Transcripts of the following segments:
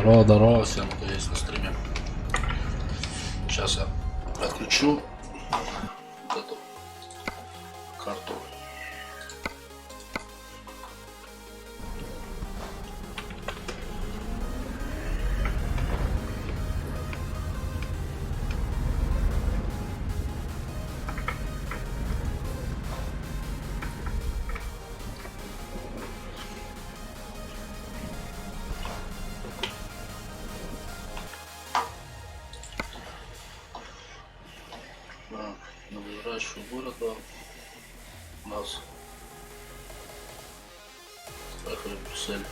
Здорово, всем, кто есть на стриме. Сейчас я отключу вот эту карту. На ближайшую города у нас поехали в Брюссель.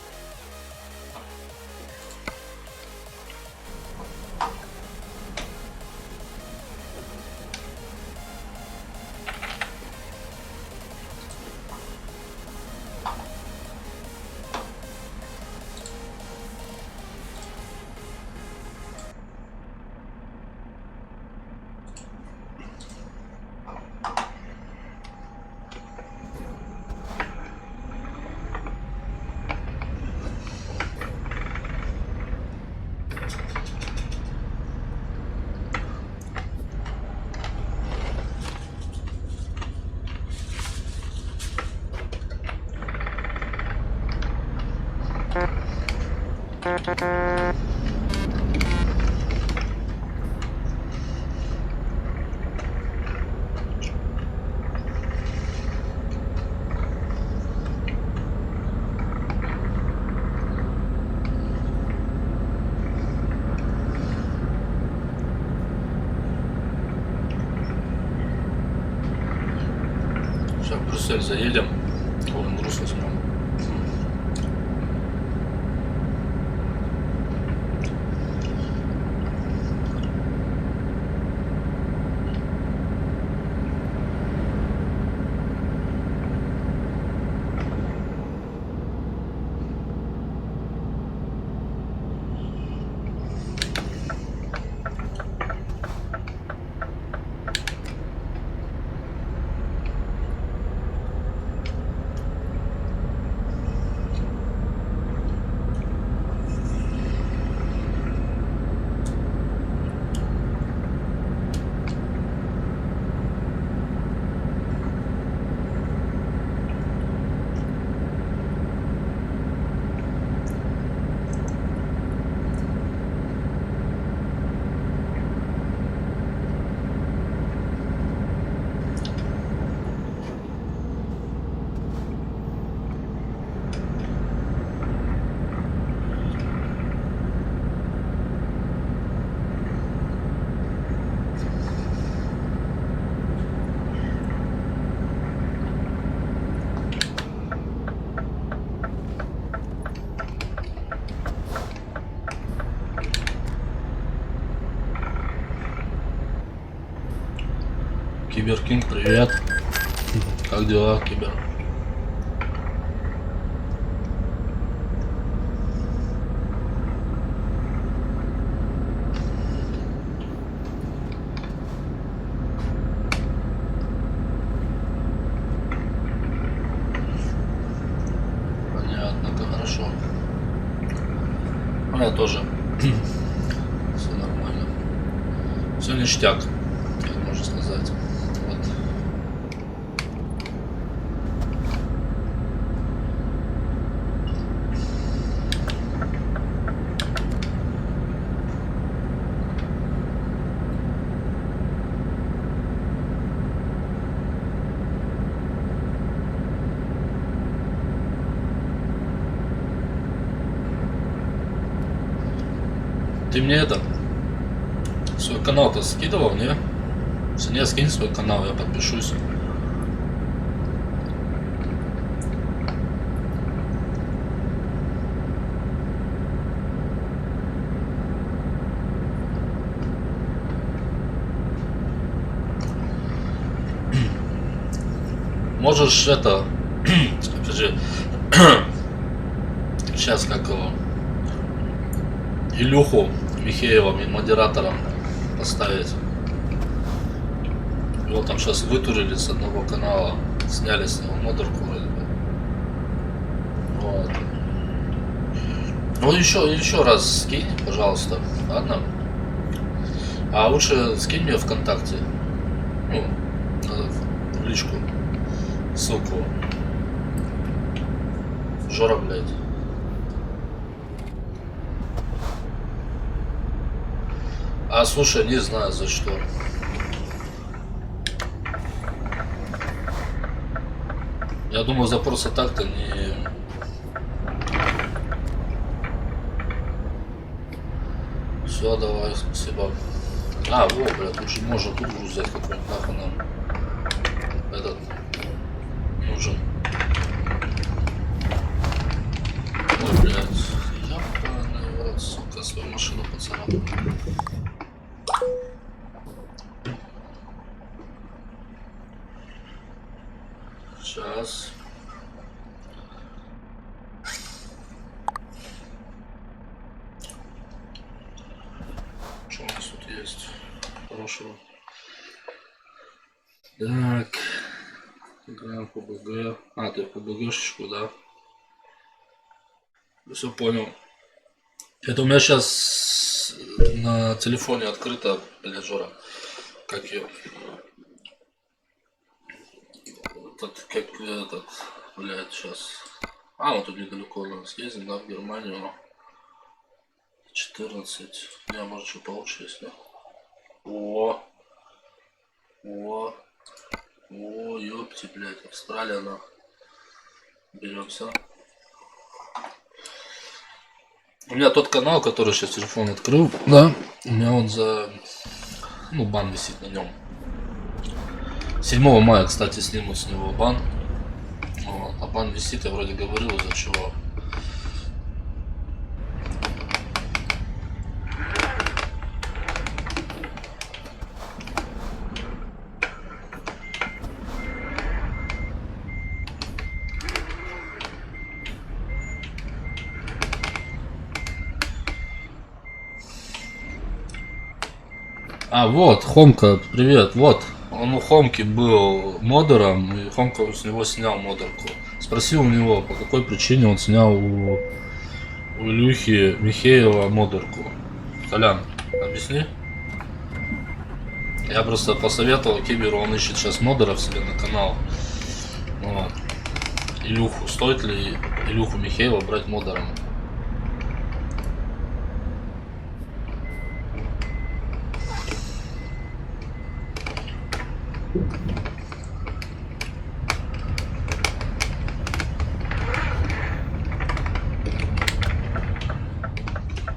Сейчас в Брюссель заедем, вон груз возьмем. Кибер Кинг, привет. Как дела, Кибер? Понятно, хорошо. Ну, я тоже. Все нормально. Все ништяк, как можно сказать. Вот. Ты мне это свой канал-то скидывал, не? Если не, скинь свой канал, я подпишусь. Можешь это, скажи, сейчас как его, Илюху Михеева модератором поставить. Его там сейчас вытурили с одного канала, сняли с него модерку вроде бы. Вот. Ну еще раз скинь, пожалуйста, ладно? А лучше скинь мне ВКонтакте, ну, в личку, ссылку. Жора, блядь. А слушай, не знаю за что. Я думаю, за просто так-то не... Все, давай, спасибо. А, во, блядь, тут же можно тут груз взять какой-нибудь, нахуй нам этот нужен. Ой, блядь, я, сука, свою машину поцарапал. Сейчас. Что у нас тут есть хорошего? Так. Играем по БГ. А, ты по БГшечку, да? Все понял. Это у меня сейчас на телефоне открыто, блядь, Жора. Как ее? Этот, как этот, блядь, сейчас. А, вот тут недалеко нам съездим, да, в Германию. 14. Я, может, что получше, если. О, ёпти, блядь, Австралия, на. Беремся. У меня тот канал, который сейчас телефон открыл, да, у меня он за, ну, бан висит на нем. 7 мая, кстати, снимут с него бан. Вот, а бан висит, я вроде говорил, из-за чего. А, вот, Хомка, привет, вот. Он у Хомки был модером, и Хомка с него снял модерку. Спроси у него, по какой причине он снял у Илюхи Михеева модерку. Толян, объясни. Я просто посоветовал Киберу, он ищет сейчас модеров себе на канал. Вот. Илюху, стоит ли Илюху Михеева брать модером?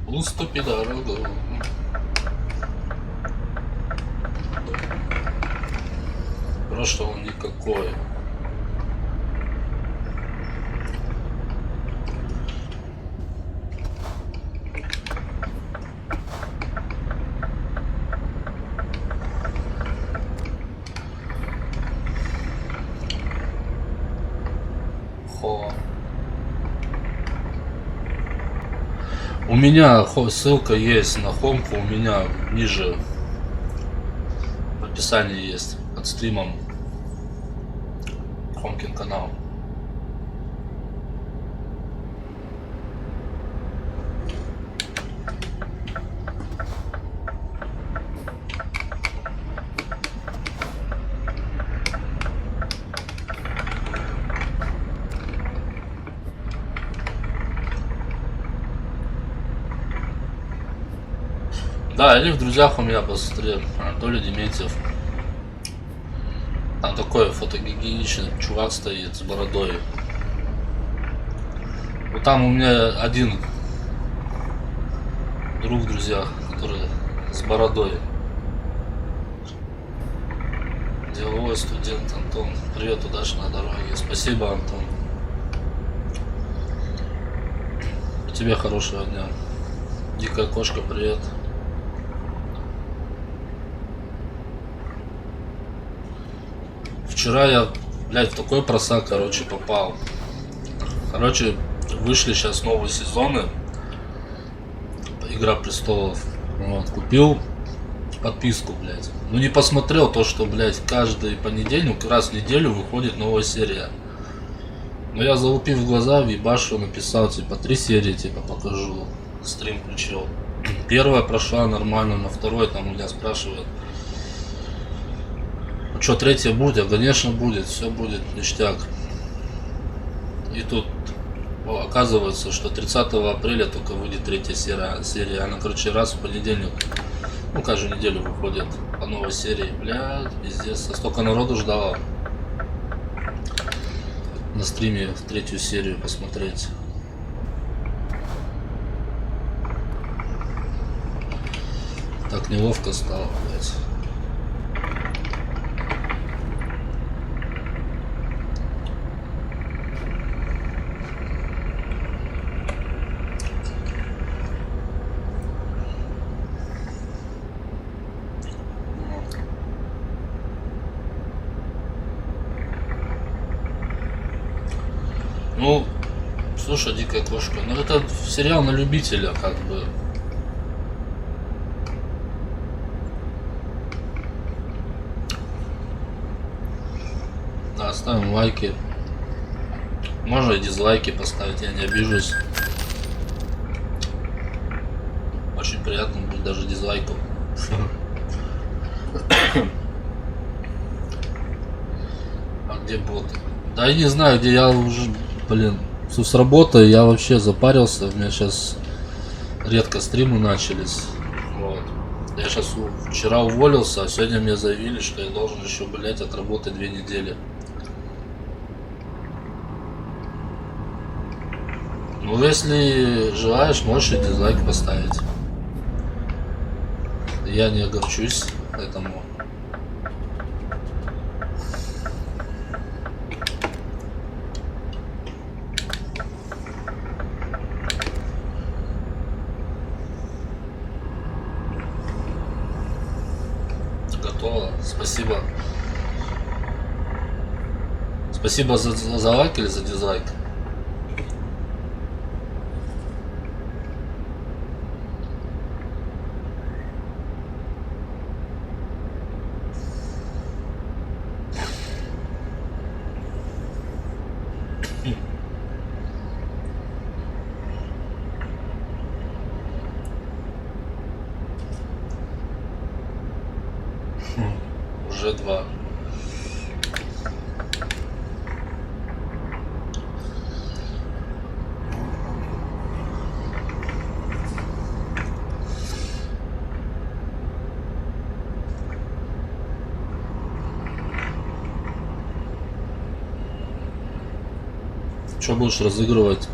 Уступи дорогу. Просто он никакой. У меня ссылка есть на Хомку, у меня ниже в описании есть под стримом Хомкин канал. Да, или в друзьях у меня посмотри, Анатолий Дементьев. Там такой фотогеничный чувак стоит с бородой. Вот там у меня один друг в друзьях, который с бородой. Деловой студент Антон. Привет, удачи на дороге. Спасибо, Антон. Тебе хорошего дня. Дикая кошка, привет. Вчера я, блядь, в такой просак, короче, попал. Короче, вышли сейчас новые сезоны Игра престолов. Вот, купил подписку, блядь. Ну не посмотрел то, что, блядь, каждый понедельник, раз в неделю выходит новая серия. Но я залупив глаза, въебашу, написал, типа, 3 серии, типа, покажу. Стрим включил. Первая прошла нормально, на второй там меня спрашивают. Ну что, третья будет? Конечно будет, все будет ништяк. И тут оказывается, что 30 апреля только выйдет третья серия. Она, короче, раз в понедельник, ну, каждую неделю выходит по новой серии. Блядь, пиздец. А столько народу ждало на стриме третью серию посмотреть. Так неловко стало, блядь. Ну, слушай, Дикая кошка, ну это сериал на любителя, как бы. Да, ставим лайки. Можно и дизлайки поставить, я не обижусь. Очень приятно будет даже дизлайков. А где боты? Да я не знаю, где я уже, блин, с работы я вообще запарился. У меня сейчас редко стримы начались. Вот. Я сейчас вчера уволился, а сегодня мне заявили, что я должен еще, блять, отработать 2 недели. Ну, если желаешь, можешь и дизлайк поставить. Я не огорчусь этому. Готово. Спасибо. Спасибо за лайк или за дизлайк? Уже 2. Что будешь разыгрывать?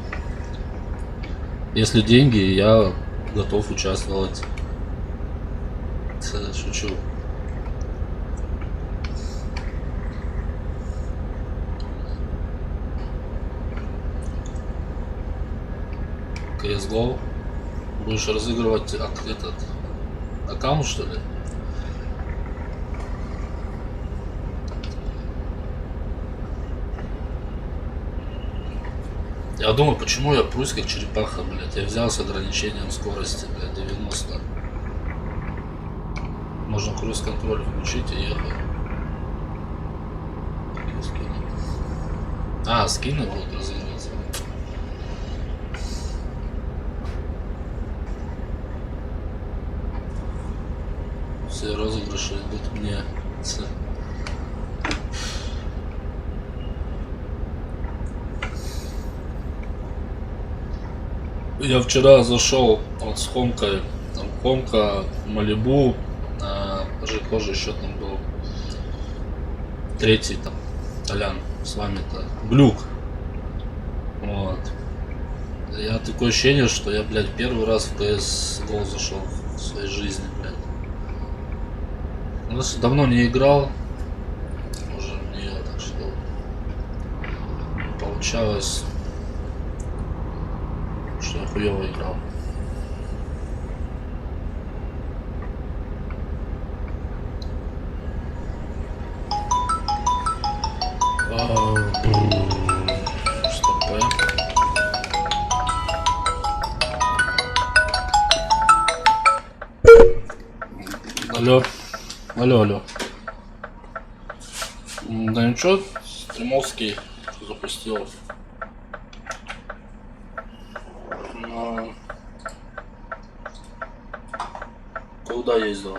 Если деньги, я готов участвовать. Шучу. CSGO. Будешь разыгрывать этот аккаунт, что ли? Я думаю, почему я прусь как черепаха, блядь. Я взял с ограничением скорости, блядь, 90. Можно круиз-контроль включить и ехать. А, скины будут разыгрываться. Все розыгрыши идут мне. Я вчера зашел вот с Хомкой, там Хомка, Малибу, тоже еще там был третий там, Толян, с вами-то, Глюк. Вот. Я такое ощущение, что я, блядь, первый раз в CSGO зашел в своей жизни, блядь. Ну, давно не играл, уже в нее, так что получалось, что я хуёво играл. Стоп. Алло. Алло. Да ничего, стримовский запустил. куда ездил?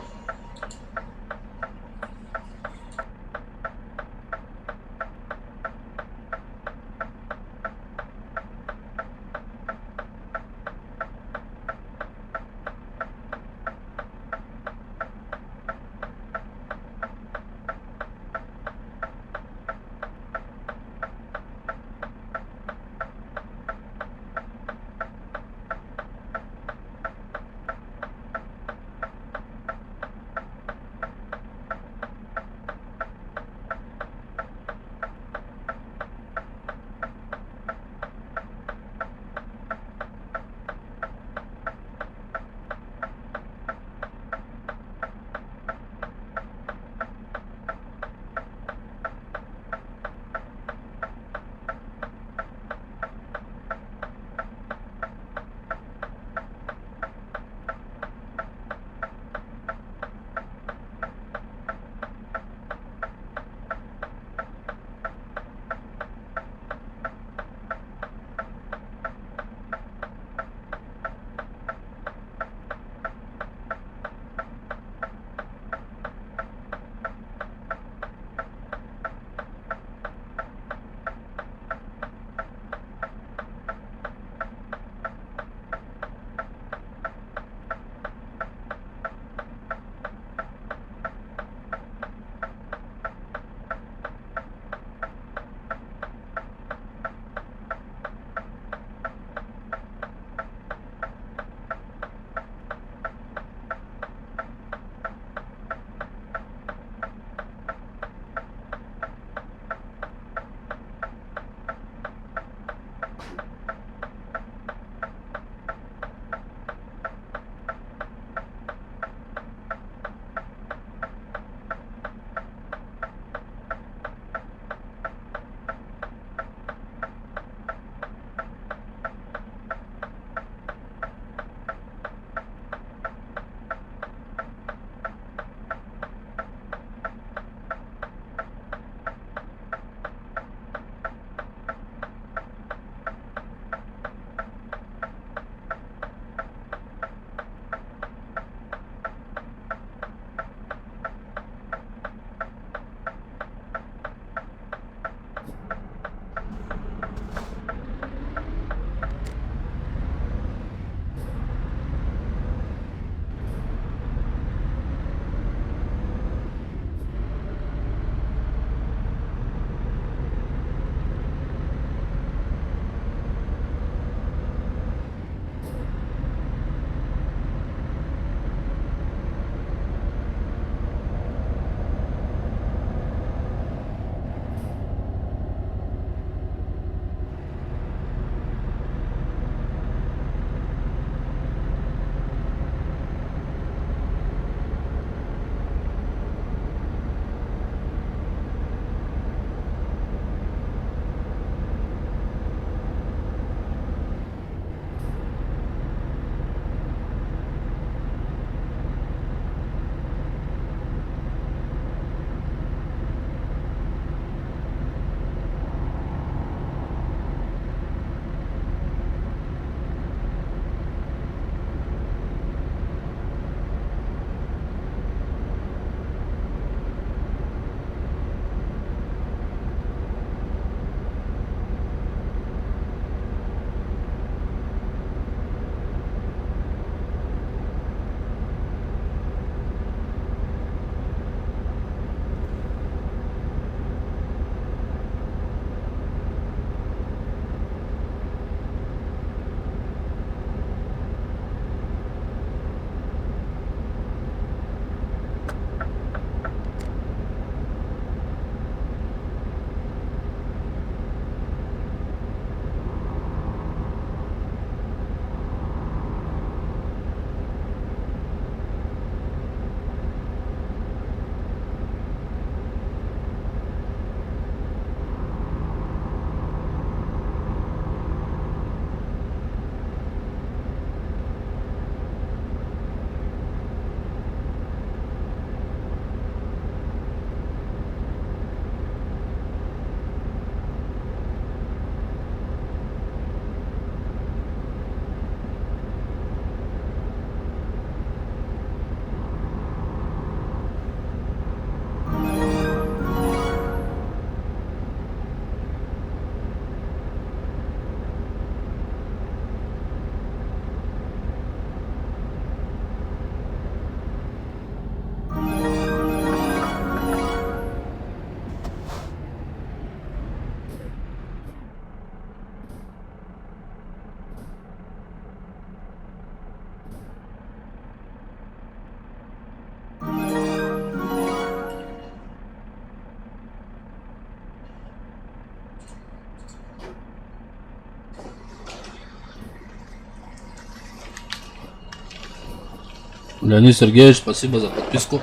Леонид Сергеевич, спасибо за подписку.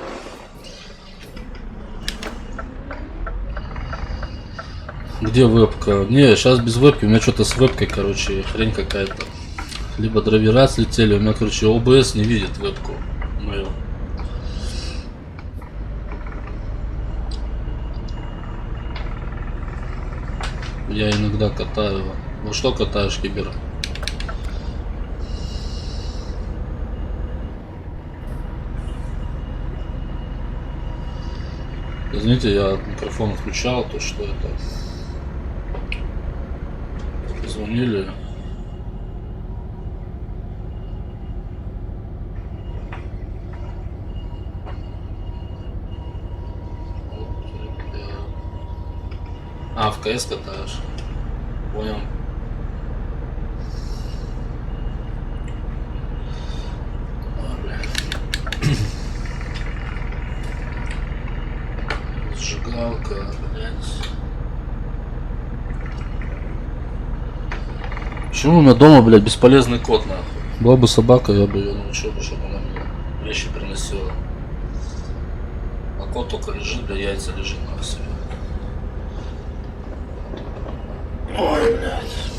Где вебка? Не, сейчас без вебки. У меня что-то с вебкой, короче, хрень какая-то. Либо драйвера слетели. У меня, короче, OBS не видит вебку мою. Я иногда катаю. Ну что катаешь, Кибер? Извините, я микрофон включал, то что это. Звонили. А, в КС катаешь. Понял. Сжигалка, блядь. Почему у меня дома, блядь, бесполезный кот, нахуй? Была бы собака, я бы ее научил, чтобы она мне вещи приносила. А кот только лежит, да яйца лежит на себе. Ой, блядь.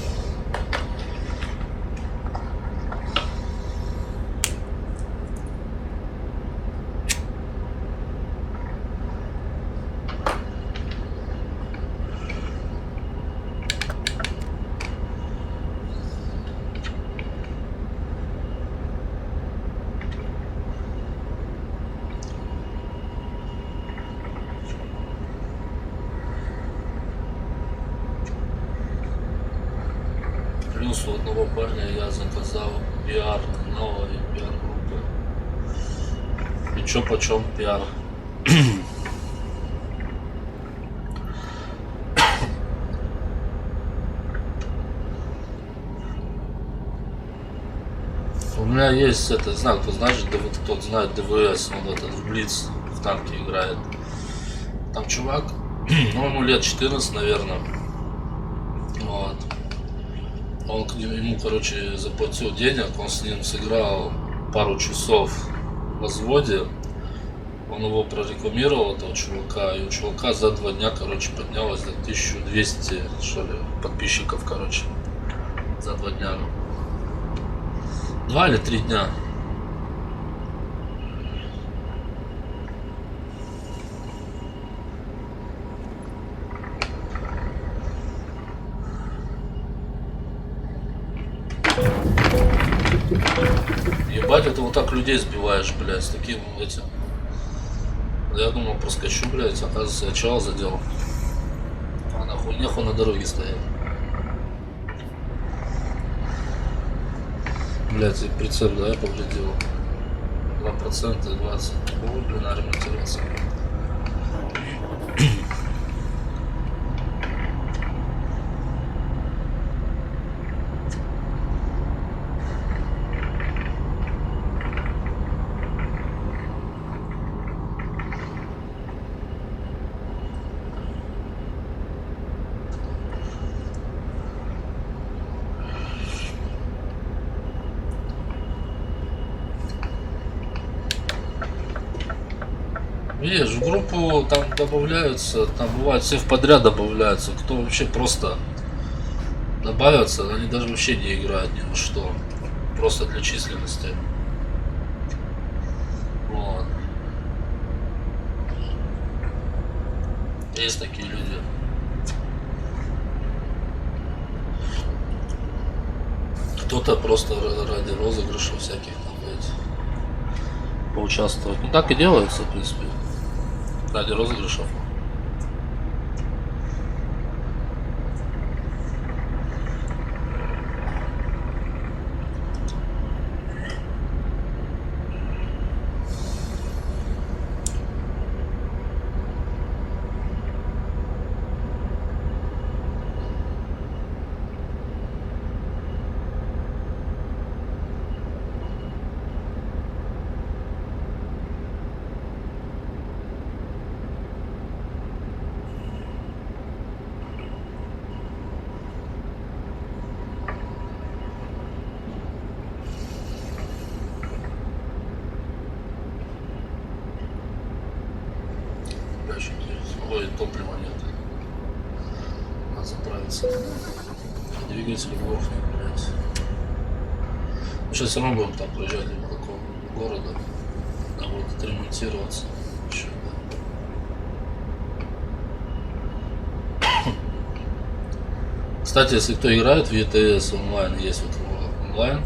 Плюс у одного парня я заказал пиар канала и пиар группы. И чё почем пиар? У меня есть это знак, кто знаешь, кто знает ДВС, он этот в Блиц в танке играет. Там чувак, ну ему лет 14, наверное. Вот. Он ему, короче, заплатил денег, он с ним сыграл пару часов в взводе. Он его прорекламировал, этого чувака, и у чувака за 2 дня, короче, поднялось до 1200, что ли, подписчиков, короче, за 2 дня. 2 или 3 дня. Ебать, это вот так людей сбиваешь, блядь, с таким этим. Я думал, проскочу, блядь, оказывается, я чего задел. А нахуй, нехуй на дороге стоять. Блядь, и прицеп, да, я повредил. 2% 20. Ой, блин, ремонтироваться. Видишь, в группу там добавляются, там бывает все в подряд добавляются, кто вообще просто добавятся, они даже вообще не играют ни во что, просто для численности. Вот. Есть такие люди. Кто-то просто ради розыгрышей всяких там, блядь, поучаствовать. Ну так и делается, в принципе. Ради розыгрышев. Бля, что-то... Ой, топлива нет. Надо заправиться. Двигатель глохнет, блядь. Мы сейчас все равно будем там проезжать мимо какого города. Надо будет отремонтироваться. Еще, да. Кстати, если кто играет в ETS онлайн, есть вот его онлайн.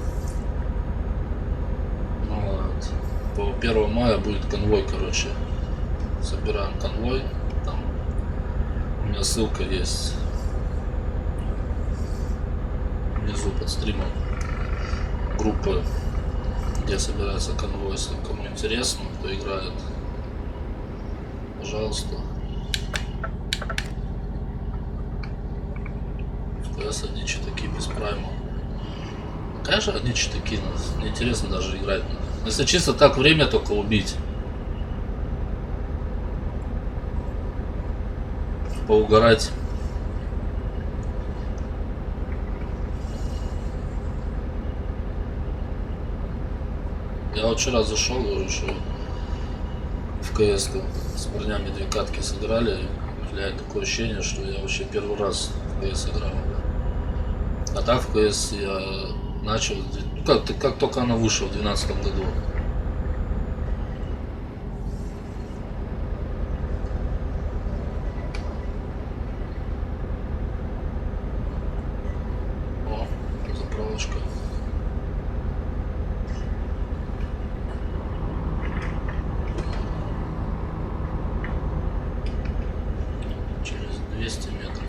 Ну, вот. По 1 мая будет конвой, короче. Собираем конвой. Там у меня ссылка есть внизу под стримом группы, где собирается конвой. Если кому интересно, кто играет, пожалуйста. ФПС одни читаки без прайма. Конечно, одни читаки, неинтересно даже играть. Если чисто так время только убить, поугарать. Я вот вчера зашел, говорю, что в КС с парнями 2 катки сыграли. Блядь, такое ощущение, что я вообще первый раз в КС играл. А так в КС я начал, ну, как только она вышла в 2012 году. О, заправочка. Через 200 метров.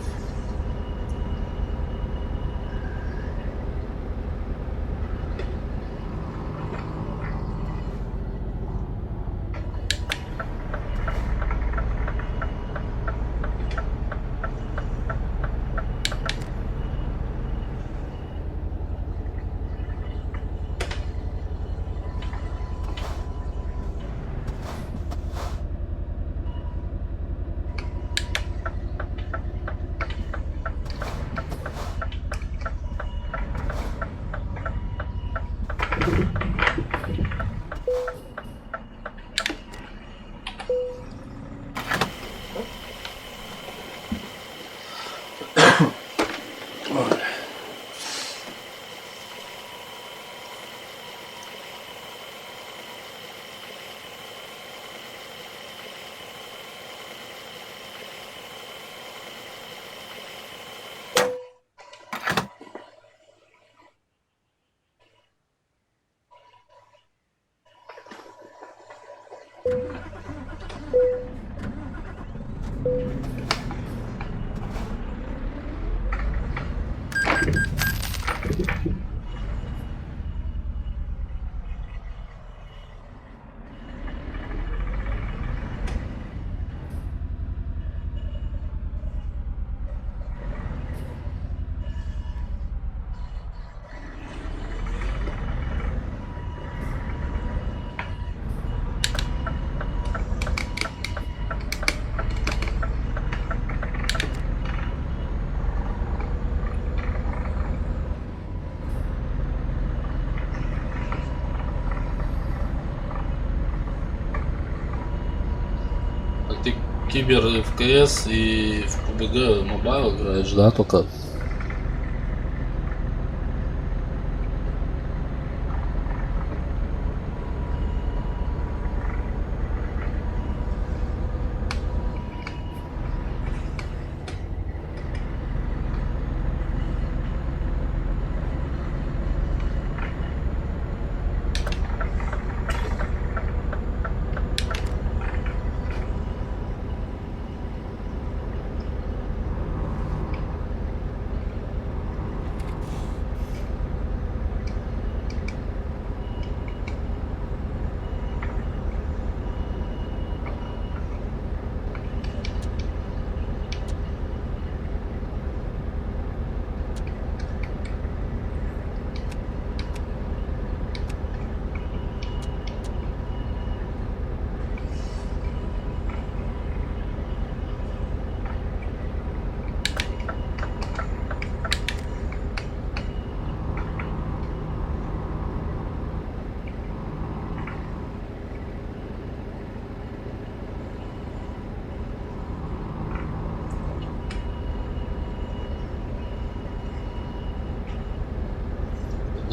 Ты кибер в КС и в PUBG мобайл играешь, да, только?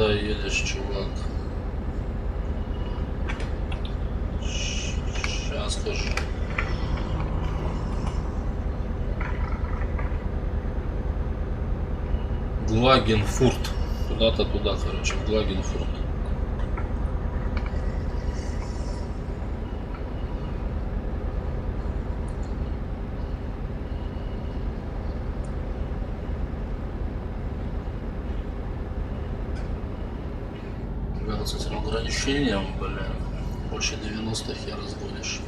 куда едешь, чувак? Сейчас скажу. Глагенфурт. Куда-то туда, короче, в Глагенфурт. С этим ограничением, блин, больше 90 я разгонишь.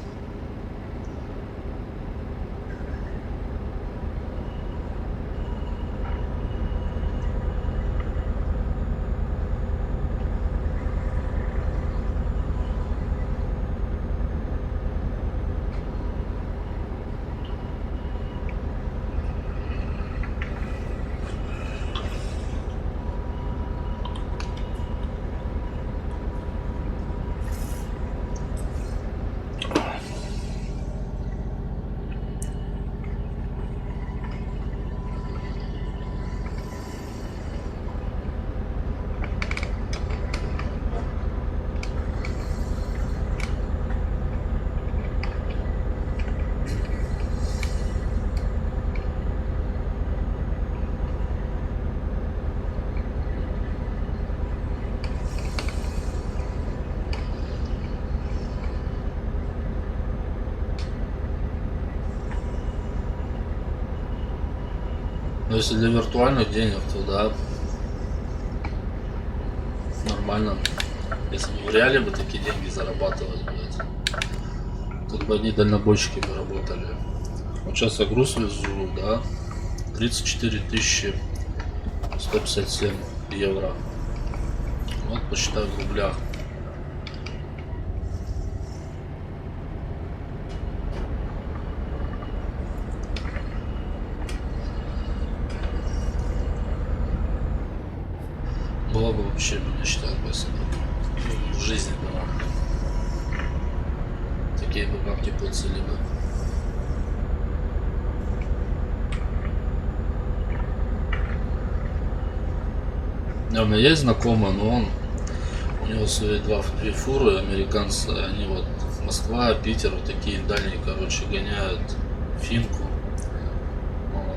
Но если для виртуальных денег, то да, нормально. Если бы в реале бы такие деньги зарабатывать, блядь, тут бы одни дальнобойщики бы работали. Вот сейчас я груз везу, да, 34 157 евро. Вот посчитаю в рублях. Было бы вообще, я считаю, спасибо. В жизни было. Такие бы бабки платили бы. У меня есть знакомый, но у него свои две фуры американцы, они вот Москва, Питер, вот такие дальние, короче, гоняют финку. Вот.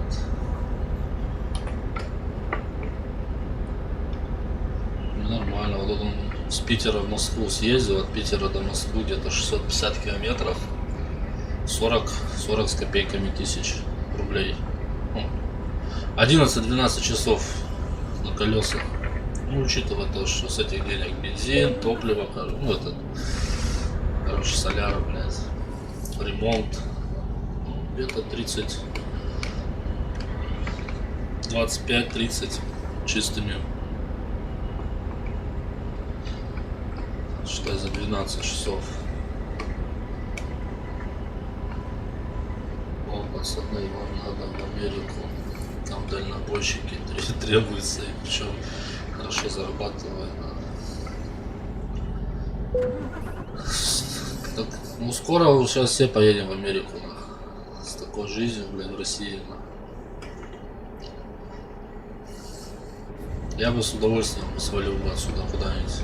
Нормально, вот он с Питера в Москву съездил, от Питера до Москвы где-то 650 километров, 40 с копейками тысяч рублей. 11-12 часов на колесах. Ну, учитывая то, что с этих денег бензин, топливо, ну, этот, короче, соляра, блядь, ремонт, где-то 30, 25-30 чистыми. Считай, за 12 часов. О, пацаны, вам надо в Америку. Там дальнобойщики требуются, и причем хорошо зарабатывают. Так, ну скоро сейчас все поедем в Америку. С такой жизнью, блин, в России. Я бы с удовольствием свалил бы отсюда куда-нибудь.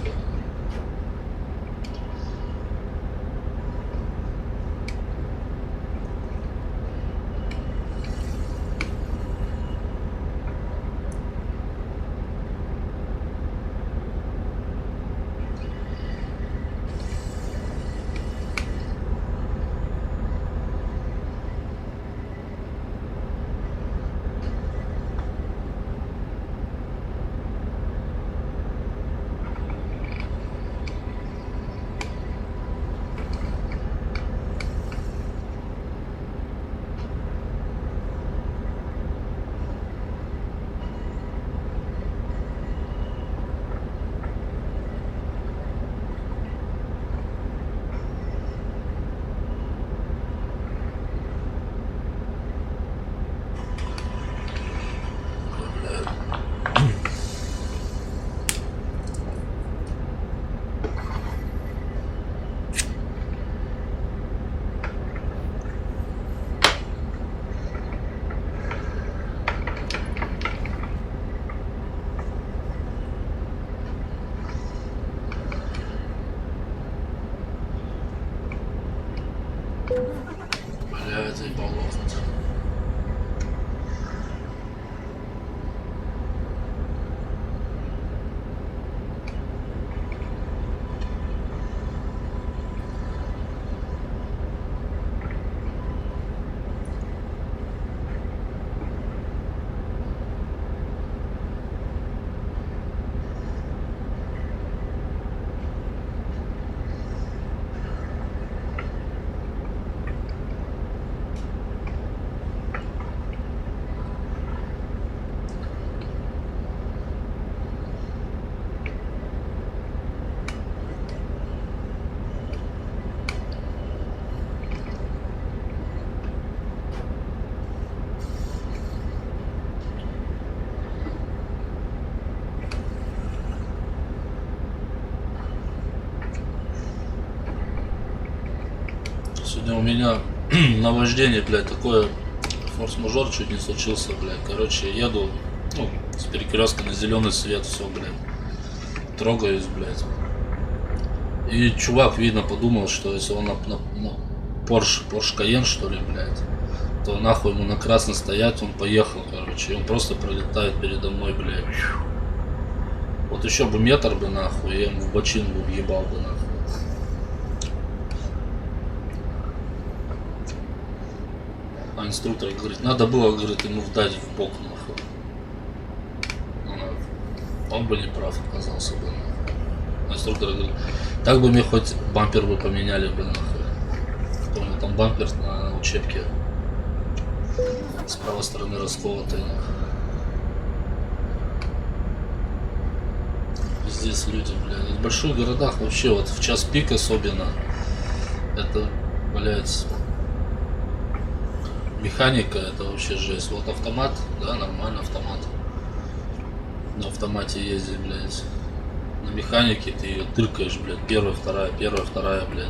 опять заебал лохнуть. Сегодня у меня наваждение, блядь, такое, форс-мажор чуть не случился, блядь. Короче, еду, ну, с перекрестка на зеленый свет, все, блядь. Трогаюсь, блядь. И чувак, видно, подумал, что если он на Porsche Cayenne, что ли, блядь, то нахуй ему на красный стоять, он поехал, короче. И он просто пролетает передо мной, блядь. Вот еще бы метр бы, нахуй, я ему в бочин бы въебал бы, нахуй. А инструктор говорит, надо было, говорит, ему вдать в бок, нахуй. Ну, он бы не прав оказался бы, нахуй. Инструктор говорит, так бы мне хоть бампер бы поменяли бы, нахуй. Помню, там бампер на учебке с правой стороны расколотый, нахуй. Здесь люди, блядь, в больших городах вообще, вот в час пик особенно, это, блядь, механика, это вообще жесть. Вот автомат, да, нормально автомат. На автомате ездить, блядь. На механике ты ее тыркаешь, блядь, первая, вторая, блядь.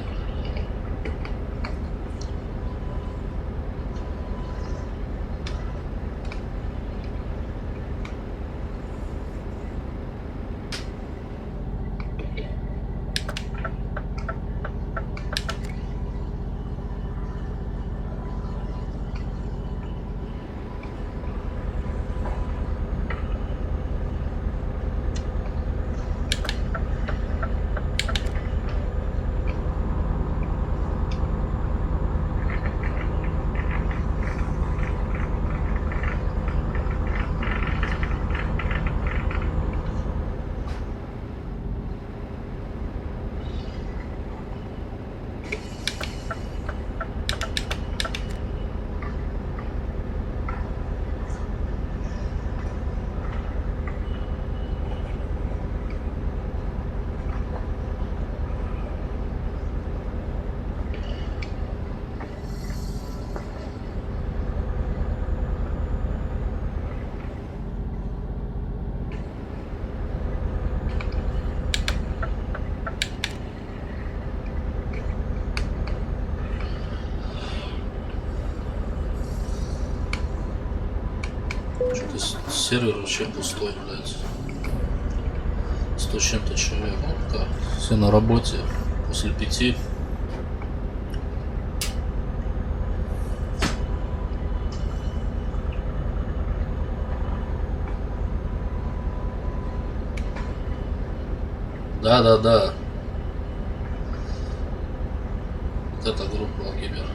Что-то сервер вообще пустой, блядь. 100 с чем-то человек. Ну, как, все на работе. После 5. Да. Вот эта группа Алгебер.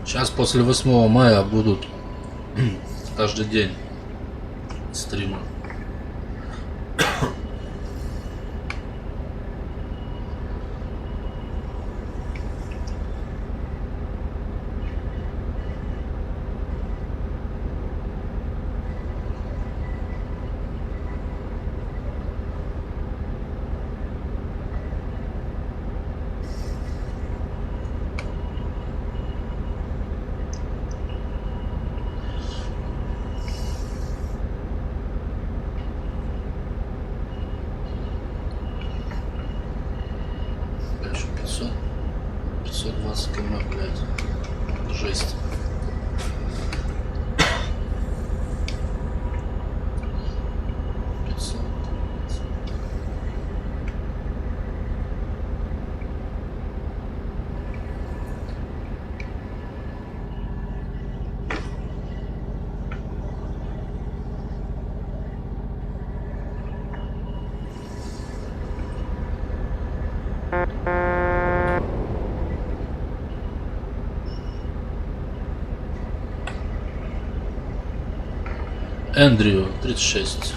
Сейчас после 8 мая будут каждый день стримы. жесть. Эндрю, 36.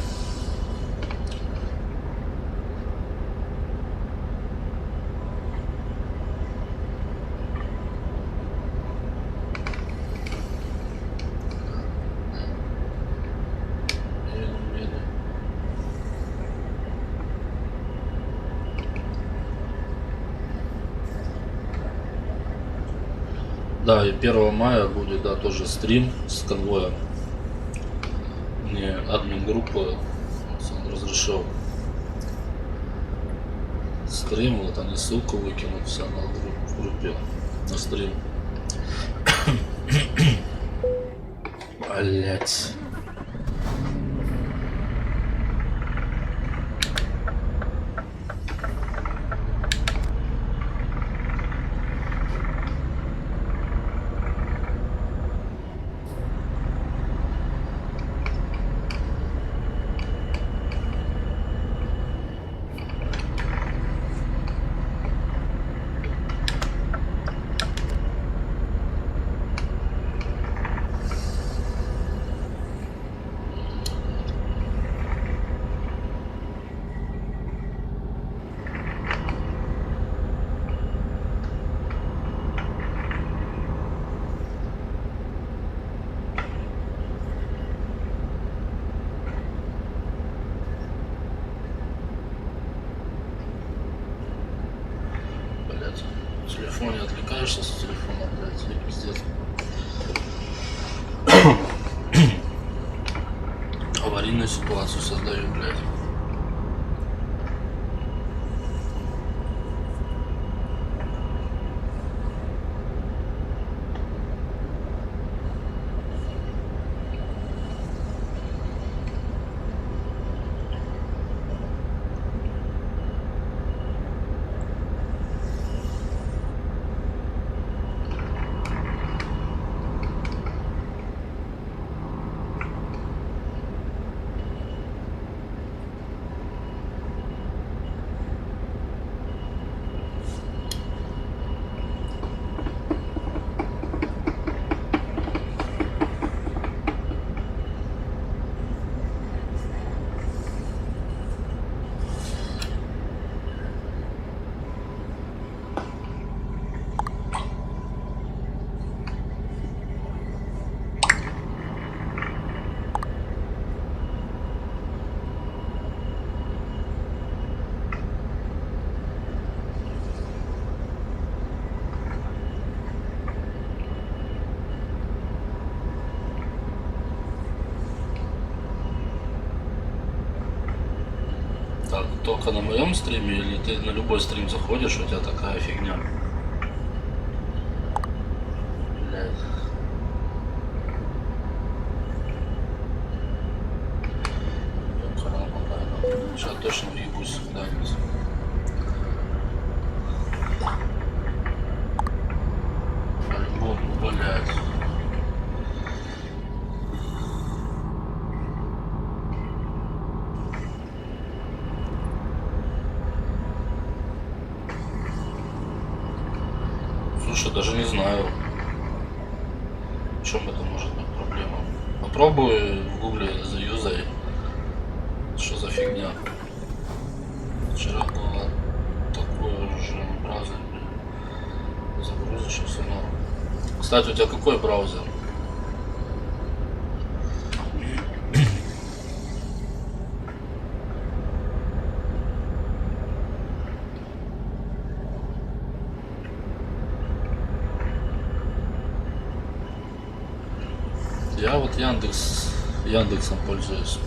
Да, и 1 мая будет, да, тоже стрим с конвоем. Мне админ группы он разрешил стрим, вот они ссылку выкинут все в группе на стрим. Блять. В телефоне отвлекаешься с телефона, блядь, и пиздец. Аварийную ситуацию создаю, блядь. Так, только на моем стриме или ты на любой стрим заходишь, у тебя такая фигня? Блядь. Сейчас точно въебусь куда-нибудь. По-любому, блядь. Слушай, даже не знаю, в чем это может быть проблема. Попробуй в гугле заюзай, что за фигня. Вчера было такое же браузер, загрузишь и все равно. Кстати, у тебя какой браузер? Я вот Яндексом пользуюсь.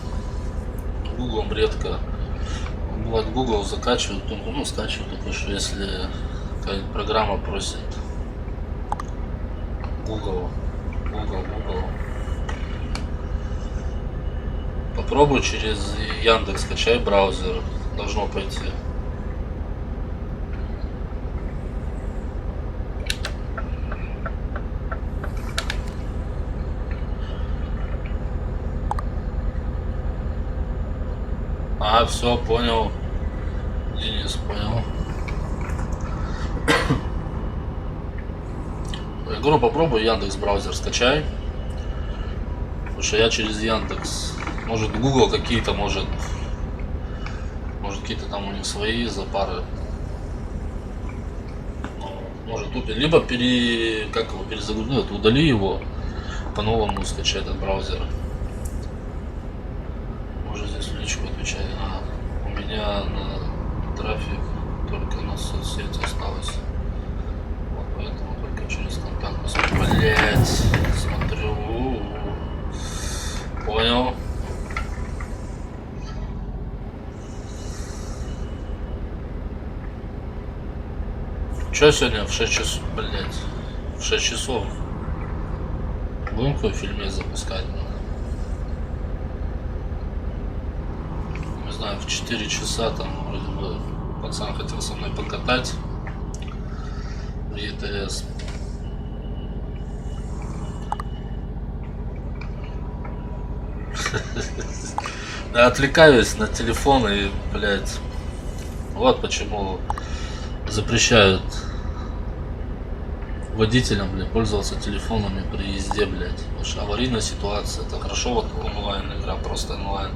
Гуглом редко. Бывает, Google закачивают, ну скачивают, только что если какая-нибудь программа просит Google. Google. Попробуй через Яндекс, скачай браузер. Должно пойти. А, все, понял. Денис, понял. Я говорю, попробуй Яндекс браузер скачай. Потому что я через Яндекс. Может Google какие-то, может какие-то там у них свои запары. Может тут либо перезагрузи, ну, удали его, по-новому скачай этот браузер. Может здесь в личку отвечать. У меня на трафик только на соцсети осталось. Вот поэтому только через контакт. Блять, смотрю. Понял. Че сегодня в 6 часов, блять, в 6 часов будем какой фильмец запускать? Не знаю, в 4 часа там вроде бы пацан хотел со мной покатать в ЕТС. Я отвлекаюсь на телефон и, блять, вот почему запрещают водителям, блядь, пользоваться телефонами при езде, блядь. Потому что аварийная ситуация, это хорошо, вот онлайн игра, просто онлайн.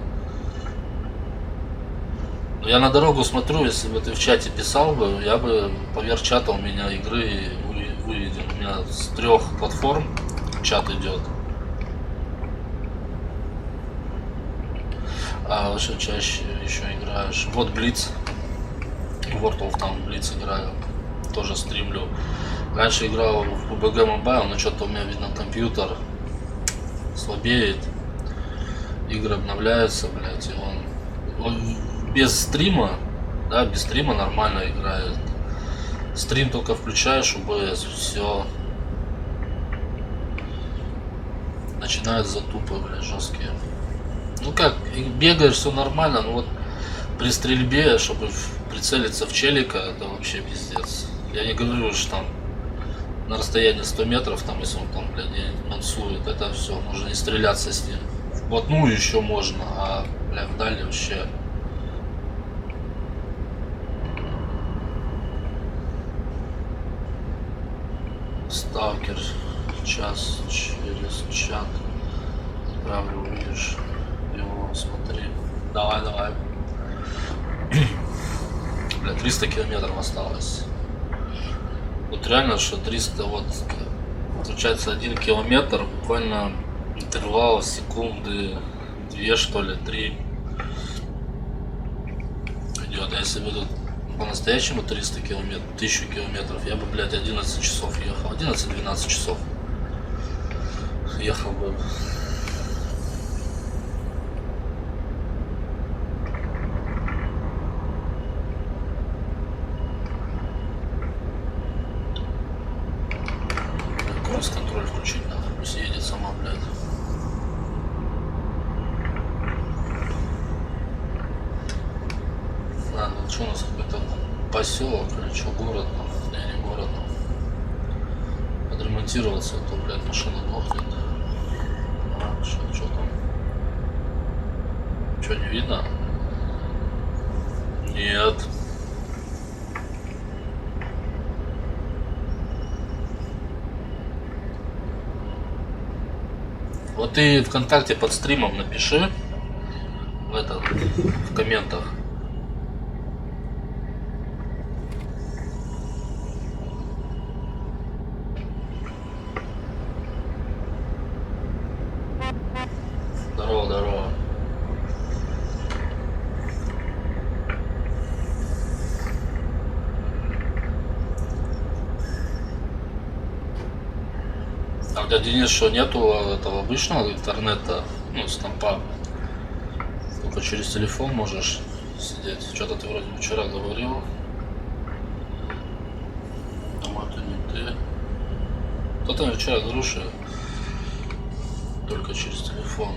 Но я на дорогу смотрю, если бы ты в чате писал бы, я бы поверх чата у меня игры выведен. У меня с 3 платформ чат идет. А что чаще еще играешь? Вот Блиц. World of Tanks Blitz играю. Тоже стримлю. Раньше играл в PUBG Mobile, но что-то у меня, видно, компьютер слабеет. Игры обновляются, блять, и он без стрима, да, без стрима нормально играет. Стрим только включаешь, OBS, все. Начинают затупы, блядь, жесткие. Ну как, бегаешь, все нормально, но вот при стрельбе, чтобы прицелиться в челика, это вообще пиздец. Я не говорю, что там на расстоянии 100 метров, там, если он там, блядь, мансует, это все, можно не стреляться с ним. Вплотную еще можно, а, бля, вдали вообще. Сталкер, час через чат отправлю, увидишь его, смотри. Давай. Бля, 300 километров осталось. Вот реально, что 300, вот, получается 1 километр, буквально интервал секунды 2, что ли, 3 идет. А если бы тут по-настоящему 300 километров, 1000 километров, я бы, блядь, 11 часов ехал, 11-12 часов ехал бы. Контроль включить надо, пусть едет сама, блядь. Ладно, что у нас какой-то поселок или что, город, не город, подремонтироваться, а то, блядь, машина нохнет. А, что там? Что, не видно? Нет. Вот ты ВКонтакте под стримом напиши в комментах. Здорово. А у тебя, Денис, что нету этого обычного интернета, ну, с компа? Только через телефон можешь сидеть. Что-то ты вроде вчера говорил. Думаю, это не ты. Потом вчера груши только через телефон.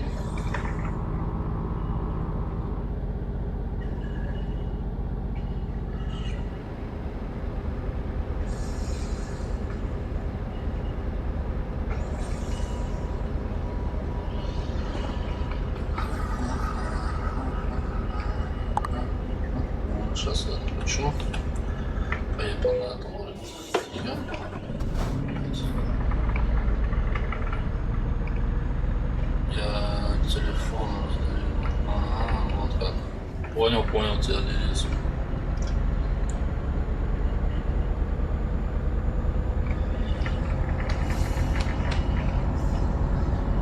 Сейчас я отключу. Поеду на этом уровне. Я телефон раздаю. Ага, вот как. Понял тебя, Денис.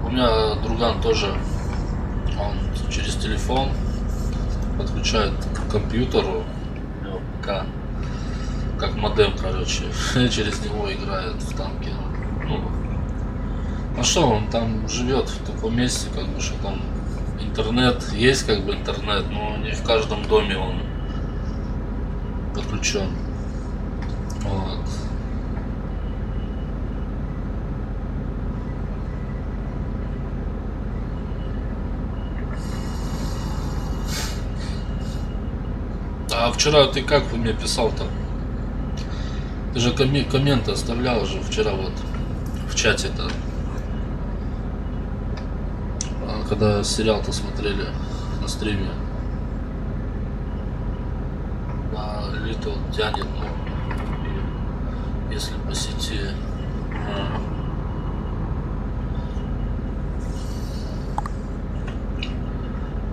У меня друган тоже, он через телефон подключает к компьютеру, у него ПК, как модем, короче, через него играет в танки. Ну что, он там живет в таком месте, как бы, что там интернет, есть как бы интернет, но не в каждом доме он подключен. Вот. А вчера ты как мне писал-то? Ты же комменты оставлял же вчера вот в чате-то. Когда сериал-то смотрели на стриме. А Little тянет, ну, если по сети.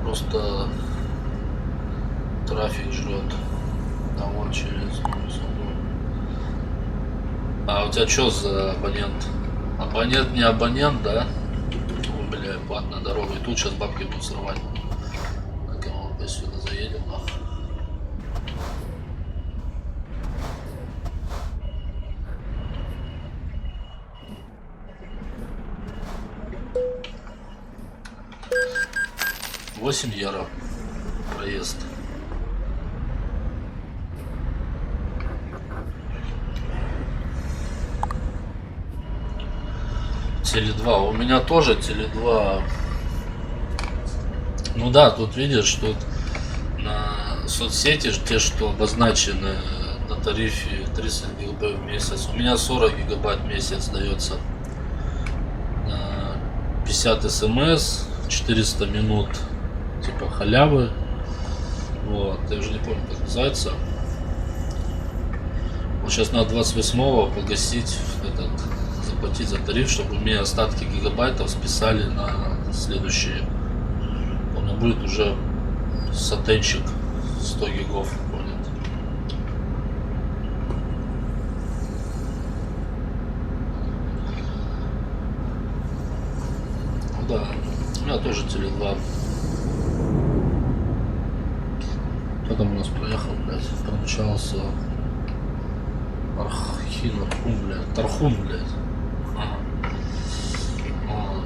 Просто трафик жрет. А вот через. А у тебя что за абонент? Абонент не абонент, да? О, бля, платная дорога. И тут сейчас бабки будут срывать. Так, мы сюда заедем, нахуй. €8 проезд. Теле2. У меня тоже Теле2. Ну да, тут видишь, тут на соцсети те, что обозначены на тарифе 30 гигабайт в месяц. У меня 40 гигабайт в месяц дается. 50 смс, 400 минут типа халявы. Вот, я уже не помню, как называется. Вот сейчас надо 28-го погасить этот, заплатить за тариф, чтобы мне остатки гигабайтов списали на следующие. У меня будет уже сатенчик 100 гигов. Ну да, у меня тоже Теле2. Потом у нас проехал, блядь, промчался. Архун, блядь, Тархун, блядь. Ага. Вот.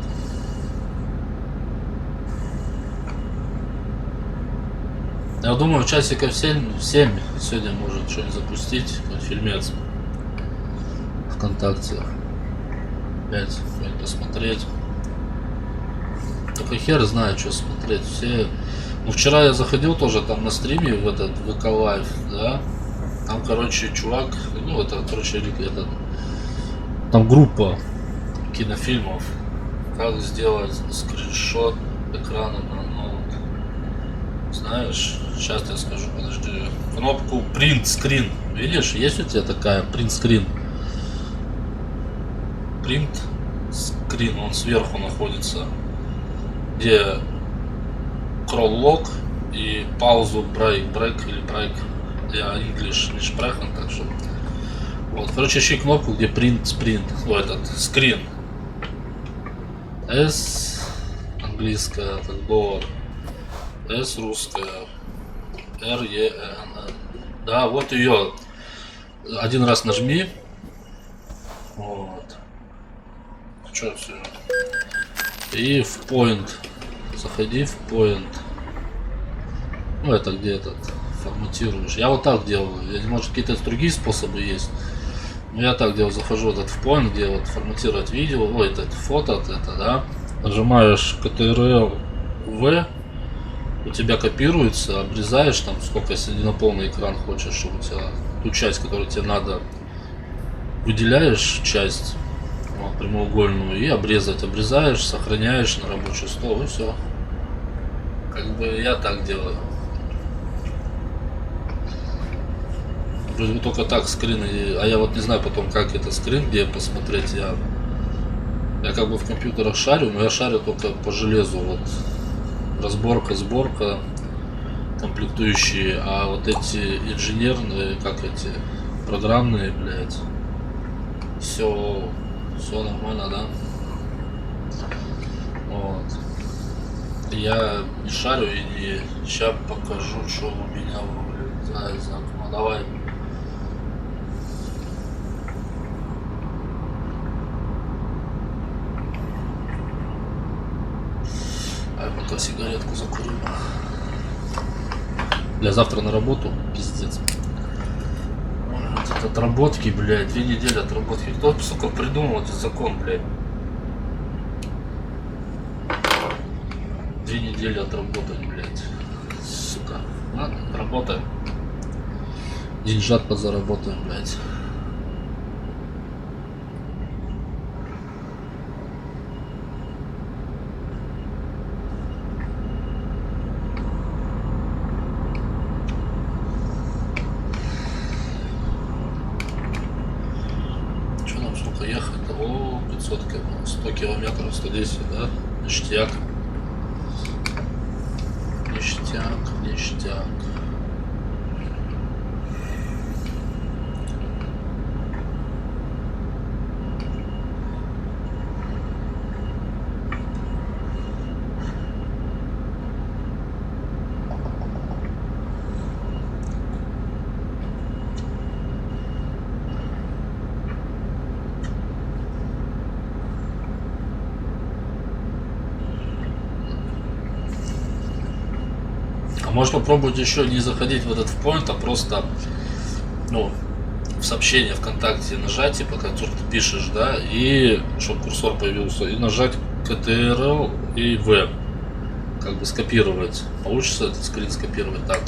Я думаю, часиков 7 сегодня может что-нибудь запустить, какой-нибудь фильмец ВКонтакте. Опять что-нибудь посмотреть. Только хер знает, что смотреть. Все. Ну, вчера я заходил тоже там на стриме в этот ВК Лайв, да. Там, короче, чувак, ну, это, короче, этот, там группа кинофильмов. Как сделать скриншот экрана на ноут. Знаешь, сейчас я скажу, подожди. Кнопку Print Screen. Видишь, есть у тебя такая Print Screen? Print Screen, он сверху находится. Где Crawl и паузу break или break. Я English не sprechen, так что. Вот, короче, ищи кнопку, где print, этот, screen. S английская, так, dollar. S русская. R, E, N. Да, вот ее. Один раз нажми. Вот. Что все? И в point. Заходи в point. Ну, это где этот форматируешь. Я вот так делаю. Может, какие-то другие способы есть. Ну, я так делаю, захожу в этот в point, где вот форматировать видео, ой, это фото, это, да. Нажимаешь Ctrl V, у тебя копируется, обрезаешь там сколько, если на полный экран хочешь, чтобы у тебя ту часть, которую тебе надо, выделяешь часть вот, прямоугольную и обрезаешь, сохраняешь на рабочий стол и все. Как бы я так делаю. Вроде бы только так скрин, а я вот не знаю потом, как это скрин, где посмотреть. Я как бы в компьютерах шарю, но я шарю только по железу. Вот разборка, сборка, комплектующие, а вот эти инженерные, как эти программные, блядь, все нормально, да? Вот. Я не шарю и не... Сейчас покажу, что у меня вылезает из окна. Давай. А я пока сигаретку закурю. Для завтра на работу, пиздец. Вот отработки, блядь, 2 недели отработки. Кто, сука, придумал этот закон, блядь? 2 недели отработать, блядь. Сука. Ладно, работаем. Деньжат подзаработаем, блядь. Что нам сколько ехать? О, 500 км, 100 километров, 110, да? Ништяк. Ништяк, ништяк. Можно попробовать еще не заходить в этот point, а просто, ну, в сообщение ВКонтакте нажать, типа, который ты пишешь, да, и чтобы курсор появился, и нажать Ctrl и V, как бы скопировать. Получится этот скрин скопировать так.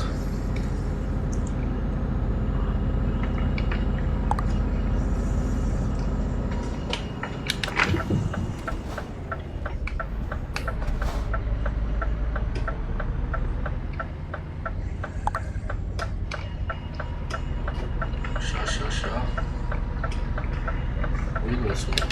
Ща. Выйду отсюда.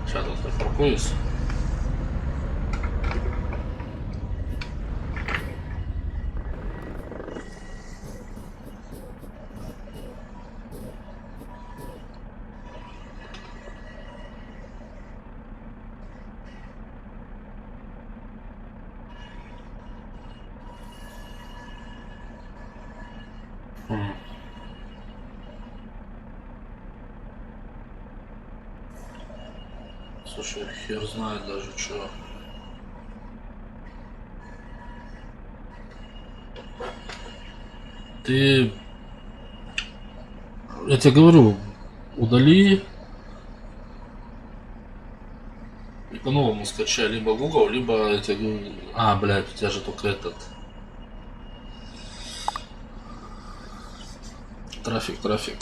Сейчас тут припаркуюсь. Слушай, хер знает даже что. Ты, я тебе говорю, удали и по-новому скачай либо Google, либо я тебе говорю, блядь, у тебя же только этот трафик.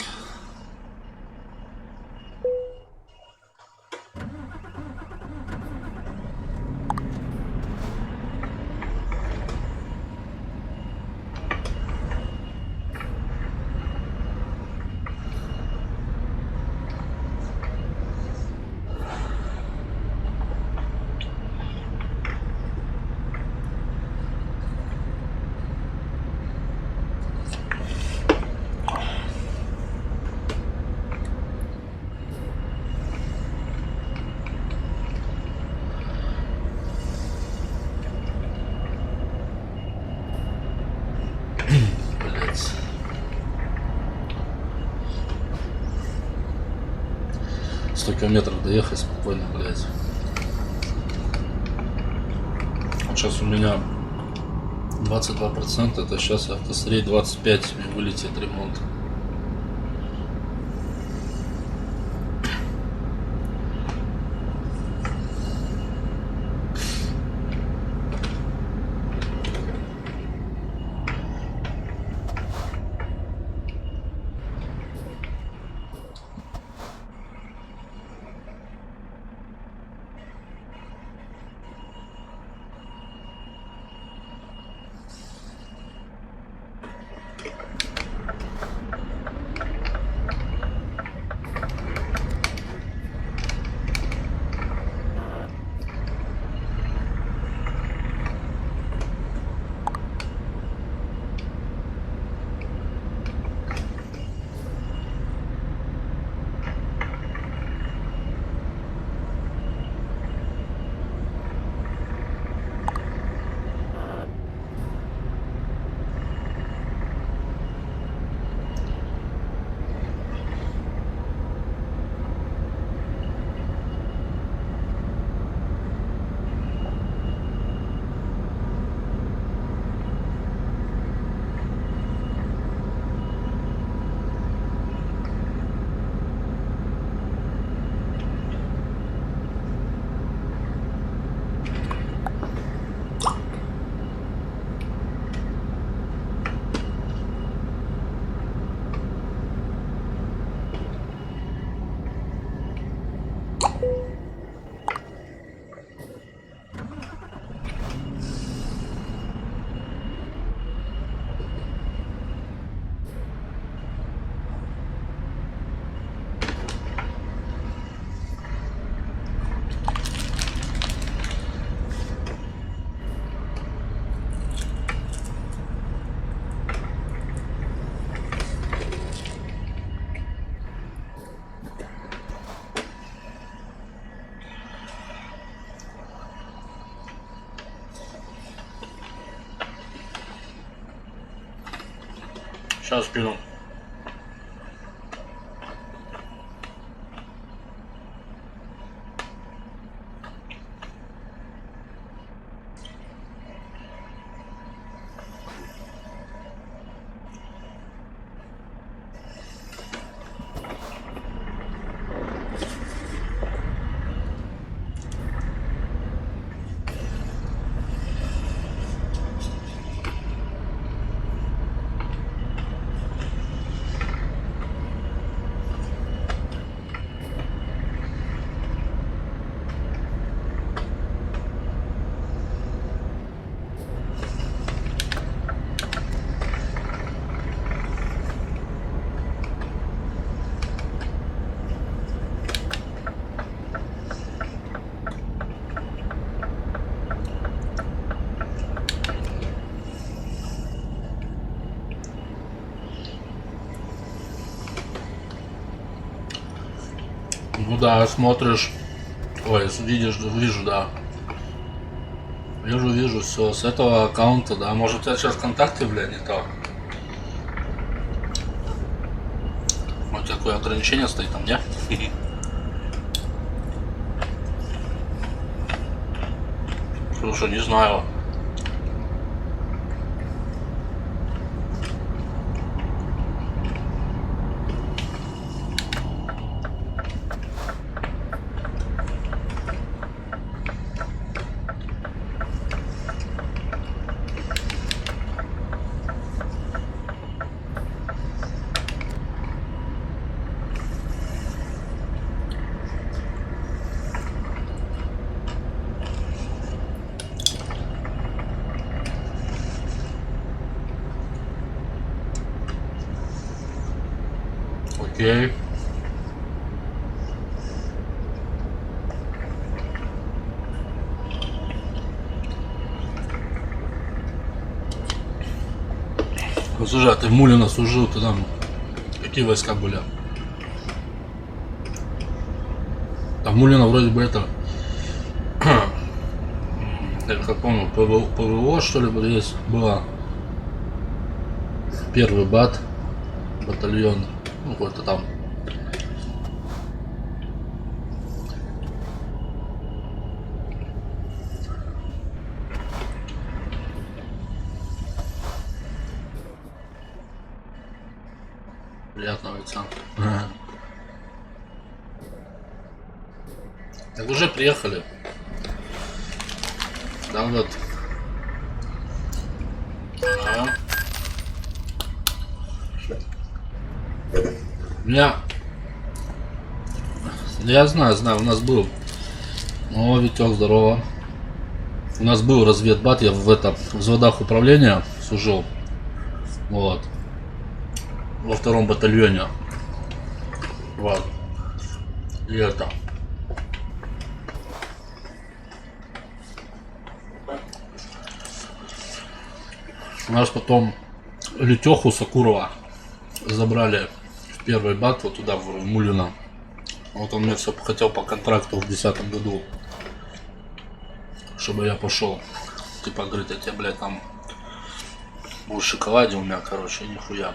100 километров доехать спокойно, блядь. Вот сейчас у меня 22%, это сейчас автострей 25 и вылетит ремонт. Сейчас кину. Ну да, смотришь. Ой, видишь, вижу, да. Вижу, все, с этого аккаунта, да. Может, у тебя сейчас контакты, бля, не так. У тебя какое ограничение стоит там, не? Слушай, не знаю. Окей. Ну, слушай, а ты в Мулино служил, ты там какие войска были? Там Мулино вроде бы это, я как помню, ПВО что ли есть было. Первый батальон, ну какой-то там. Приятного лица. Ага. Так уже приехали. Да, вот. Ага. У меня... Я знаю, у нас был... О, Витек, здорово. У нас был разведбат, я в взводах управления служил. Вот. Во втором батальоне. Вот. И это. У нас потом Летеху Сакурова забрали в первый бат, вот туда, в Мулино. Вот он мне все хотел по контракту в 2010 году, чтобы я пошел. Типа, говорит, я тебе, блядь, там будешь шоколаде у меня, короче, нихуя.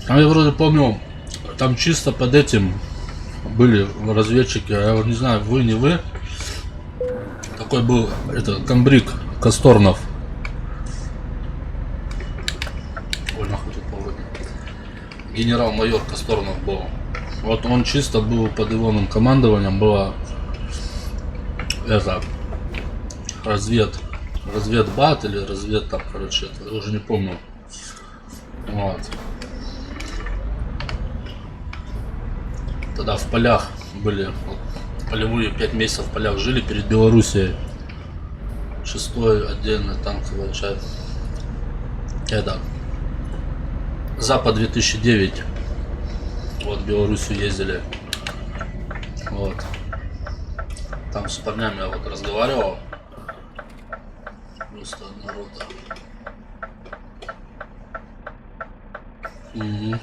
А я вроде помню, там чисто под этим были разведчики, я вот не знаю, вы, не вы. Такой был, это, комбриг Касторнов. Ой, нахуй тут поводит. Генерал-майор Касторнов был. Вот он чисто был под его командованием, была это, разведбат или развед там, короче, это, я уже не помню. Вот. Тогда в полях были, вот, полевые 5 месяцев в полях жили перед Белоруссией. 6-й отдельная танковая часть. Это Запад 2009. Вот в Белоруссию ездили. Вот. Там с парнями я вот разговаривал. Просто одна рота. Угу.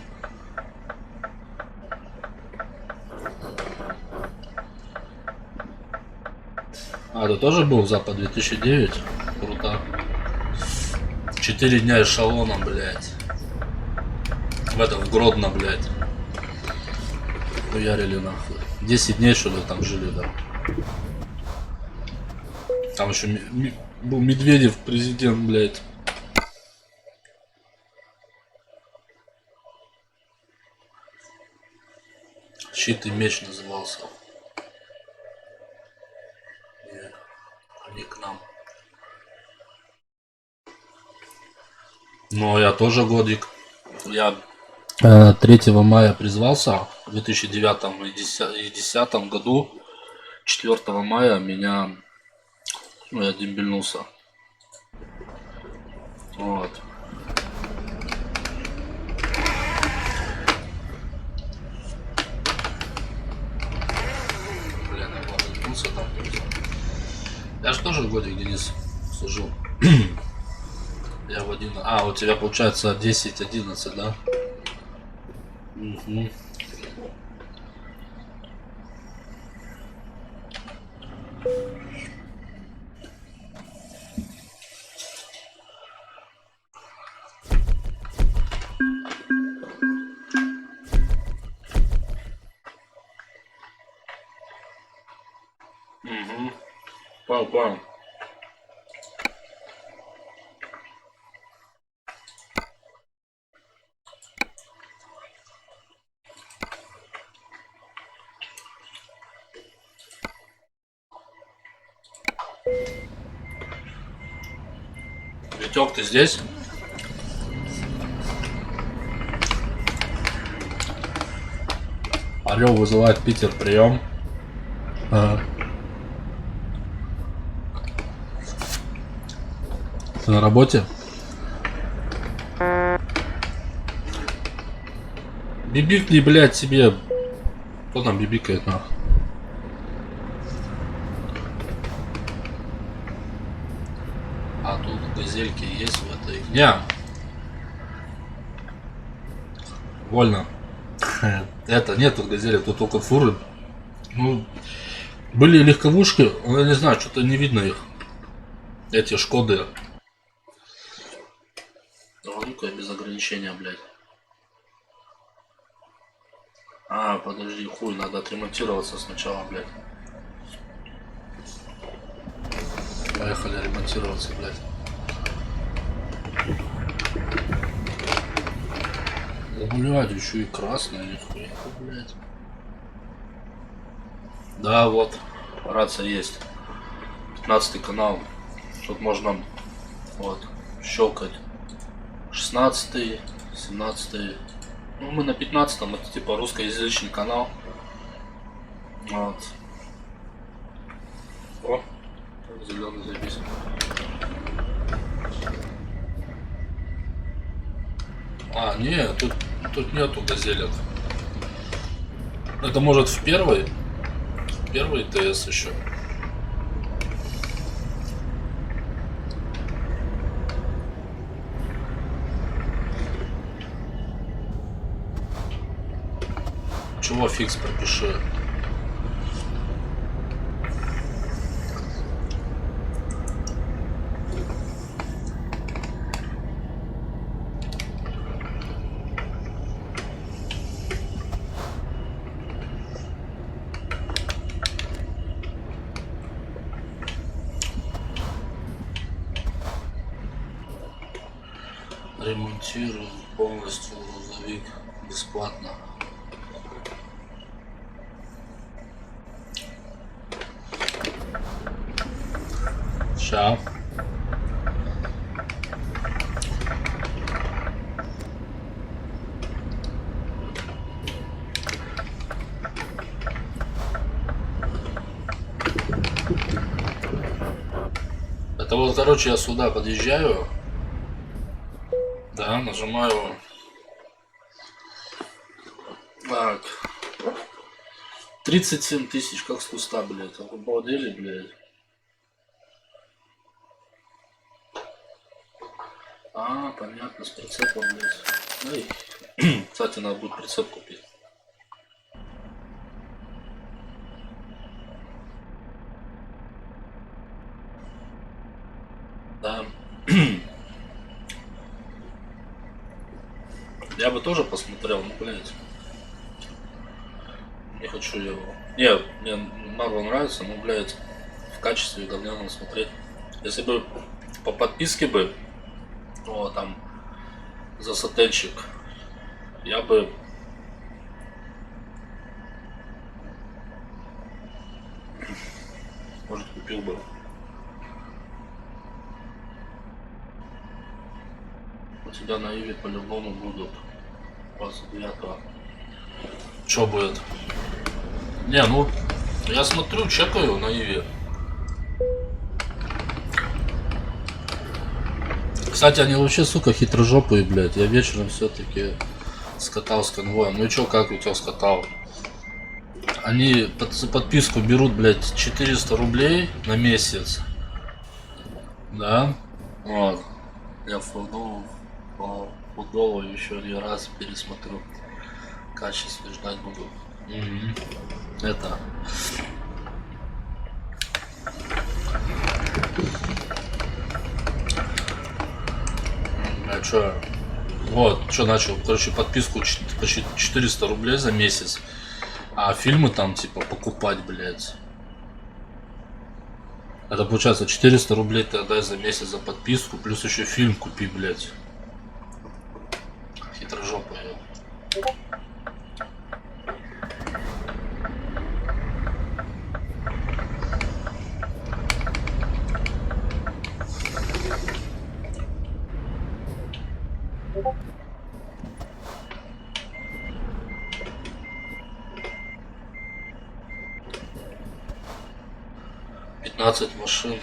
А, ты тоже был в Запад 2009? Круто. 4 дня эшелоном, блядь. В Гродно, блядь. Хуярили нахуй. 10 дней, что ли, там жили, да. Там еще был Медведев, президент, блядь. Щит и меч назывался. Они к нам. Ну, я тоже годик. Я 3 мая призвался в 2009 и 2010 году. 4 мая меня, ну, я дембельнулся. Вот. Блин, я дембельнулся там. Я же тоже годик, Денис, служил. Я в 11. А, у тебя получается 10-11, да? Угу. Угу. Понял. Витек, ты здесь? Орел вызывает Питер, прием. Ага. Ты на работе? Бибикни, блядь, себе. Кто там бибикает, нахуй? А тут газельки есть в этой. Не. Вольно. Это нет тут газели, тут только фуры. Ну, были легковушки, но я не знаю, что-то не видно их. Эти Шкоды. Ну-ка, без ограничения, блядь. А, подожди, хуй, надо отремонтироваться сначала, блядь. Поехали ремонтироваться, блядь. Блядь, еще и красная, нихуя, блядь. Да, вот, рация есть. 15 канал. Тут можно вот щелкать 16, 17. Ну мы на 15-м, это типа русскоязычный канал. Вот. О, зеленый заебись. А, не, тут нету газелек. Это может в первый ТС еще. Чего фикс пропиши? Ремонтирую полностью грузовик бесплатно. Ща. Это вот, короче, я сюда подъезжаю. Да, нажимаю. Так. 37 тысяч, как с куста, блядь. Обалдели, блядь. А, понятно, с прицепом, блядь. Эй. Кстати, надо будет прицеп купить. Да. Я бы тоже посмотрел, ну, блядь. Не хочу его. Нет, мне Marvel нравится, но, блядь, в качестве говняного смотреть. Если бы по подписке бы, о, там, за сатенчик, я бы... Может, купил бы. У тебя на Иве по-любому будут 29-го. Чё будет? Не, ну, я смотрю, чекаю на Иве. Кстати, они вообще, сука, хитрожопые, блядь. Я вечером все-таки скатал с конвоем. Ну и чё, как у тебя скатал? Они за подписку берут, блядь, 400 рублей на месяц. Да? Вот. Я футболу еще один раз пересмотрю. Качестве ждать буду. Угу. Это. А чё? Вот, что начал. Короче, подписку почти 400 рублей за месяц. А фильмы там, типа, покупать, блядь. Это получается 400 рублей ты отдай за месяц за подписку, плюс еще фильм купи, блядь. Хитрожопая. Пятнадцать машин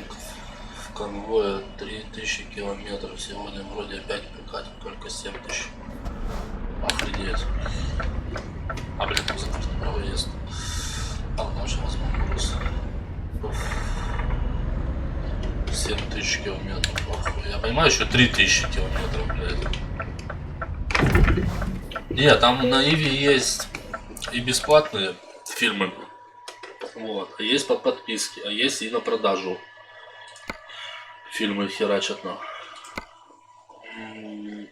в конвое 3000 километров. Сегодня вроде опять прикатим только 7000. Охренеть. А, блин, там закрытый проезд. А, там же возможно груз. 7000 километров. Охуй. Я понимаю, еще 3000 километров, блядь. Нет, там на Иве есть и бесплатные фильмы. Вот. А есть по подписке, а есть и на продажу. Фильмы херачат на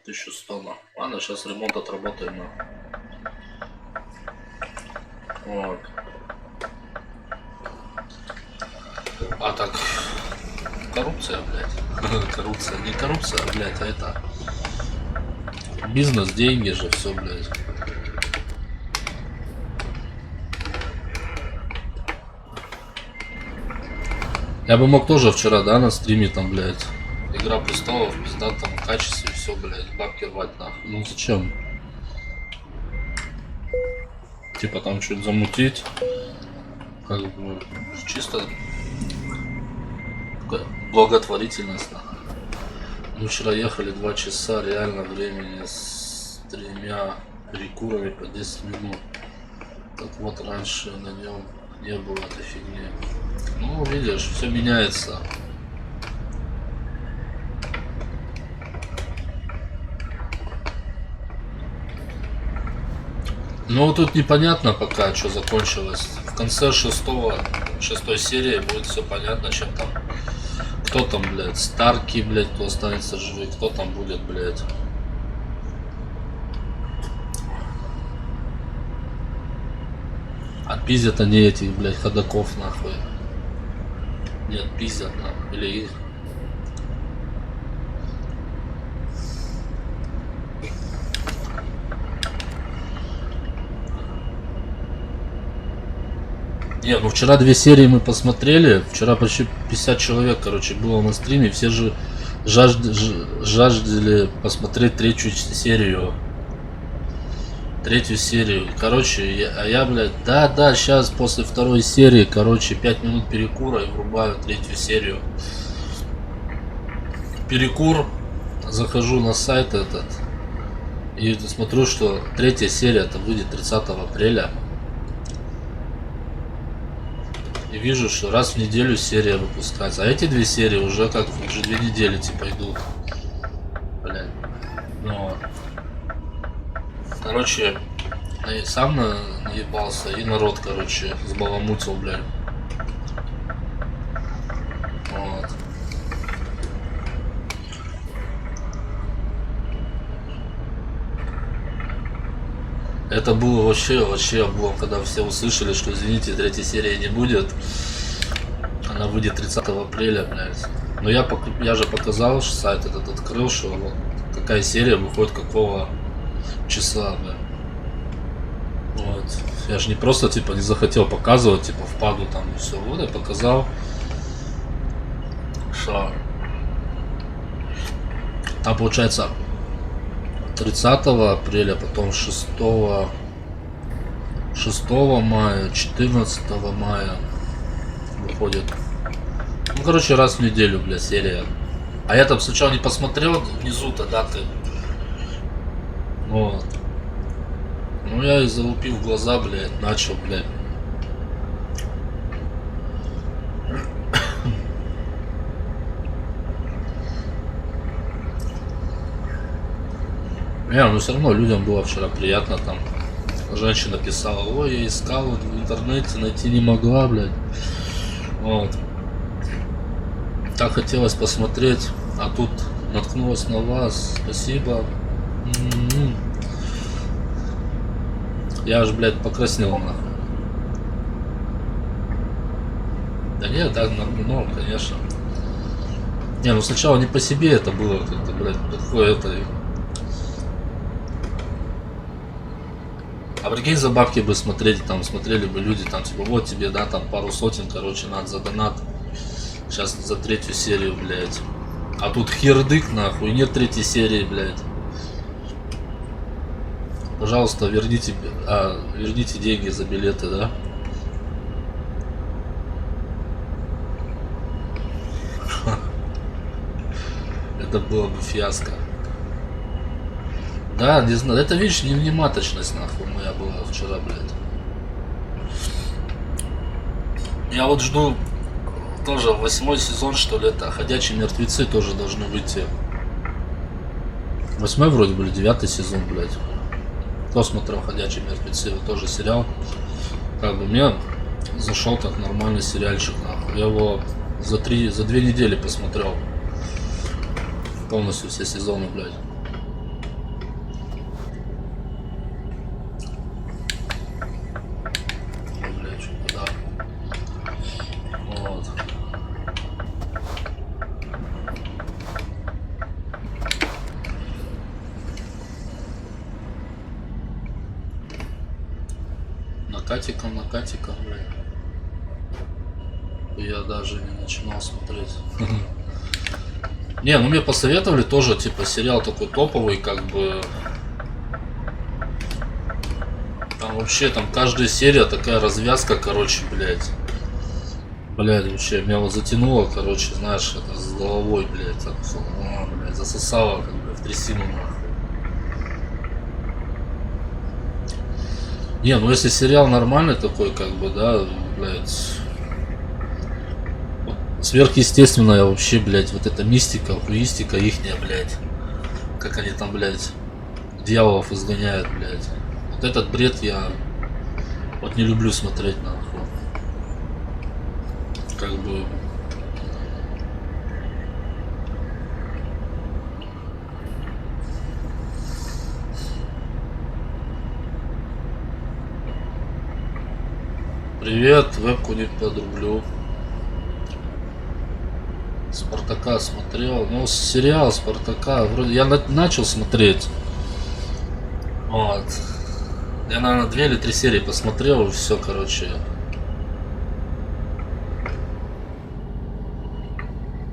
1100 на. Ладно, сейчас ремонт отработаем на. Вот. А так, коррупция, блядь. Коррупция, не коррупция, блядь, а это бизнес, деньги же, все, блядь. Я бы мог тоже вчера, да, на стриме там, блядь, Игра престолов в пиздатом качестве, все, блядь, бабки рвать нахуй. Ну зачем? Типа там что-то замутить. Как бы чисто такая благотворительность, нахуй. Мы вчера ехали 2 часа, реально времени с 3 перекурами по 10 минут. Так вот, раньше на нем не было этой фигни. Ну, видишь, все меняется. Ну, тут непонятно пока, что закончилось. В конце шестой серии будет все понятно, чем там. Кто там, блядь, Старки, блядь, кто останется живой, кто там будет, блядь. Отпиздят они этих, блядь, ходаков, нахуй. Нет, пиздят, нахуй. Или их. Не, ну вчера 2 серии мы посмотрели. Вчера почти 50 человек, короче, было на стриме. Все же жаждали посмотреть третью серию. Короче, я, блядь, да, сейчас после 2 серии, короче, 5 минут перекура и врубаю 3 серию. Перекур, захожу на сайт этот и смотрю, что 3 серия-то выйдет 30 апреля. И вижу, что раз в неделю серия выпускается. А эти 2 серии уже как уже 2 недели типа идут. Блядь. Ну, короче, сам наебался и народ, короче, сбаламутил, блядь. Вот. Это было вообще облом, когда все услышали, что, извините, 3 серии не будет. Она выйдет 30 апреля, блядь. Но я же показал, что сайт этот открыл, что вот какая серия выходит какого числа, блядь. Вот. Я же не просто, типа, не захотел показывать, типа, впаду там и все. Вот я показал, что там получается 30 апреля, потом 6 мая, 14 мая выходит. Ну, короче, раз в неделю, бля, серия. А я там сначала не посмотрел внизу-то даты. Вот. Ну, я и залупив глаза, блядь, начал, блядь. Не, ну все равно людям было вчера приятно там. Женщина писала, ой, я искала в интернете, найти не могла, блядь. Вот. Так хотелось посмотреть, а тут наткнулась на вас. Спасибо. Я аж, блядь, покраснел, нахуй. Да нет, да, ну, конечно. Не, ну сначала не по себе это было, как-то, блядь, такое это. А прикинь, за бабки бы смотрели, там, смотрели бы люди, там, типа, вот тебе, да, там, пару сотен, короче, надо за донат. Сейчас за 3 серию, блядь. А тут хердык, нахуй, нет 3 серии, блядь. Пожалуйста, верните деньги за билеты, да? Это было бы фиаско. Да, не знаю, это, видишь, невнимательность, нахуй, моя была вчера, блядь. Я вот жду тоже 8 сезон, что ли, это «Ходячие мертвецы» тоже должны выйти. 8 вроде были, 9 сезон, блядь. Кто смотрел «Ходячие мертвецы», вот тоже сериал. Как бы мне зашел так нормальный сериальчик, нахуй. Я его за 2 недели посмотрел. Полностью все сезоны, блядь. накатиком, блядь. Я даже не начинал смотреть. Не, ну мне посоветовали тоже, типа, сериал такой топовый, как бы. Там вообще, там каждая серия такая развязка, короче, блядь. Блядь, вообще, меня вот затянуло, короче, знаешь, это с головой, блядь, так, блядь, засосало, как бы, в трясину, нахуй. Не, ну если сериал нормальный такой, как бы, да, блядь. Сверхъестественная вообще, блядь, вот эта мистика, хуистика ихняя, блядь. Как они там, блядь, дьяволов изгоняют, блядь. Вот этот бред я вот не люблю смотреть, нахуй. Как бы... Привет, вебку не подрублю. Спартака смотрел. Ну, сериал Спартака. Вроде я начал смотреть. Вот. Я, наверное, 2 или 3 серии посмотрел, и все, короче.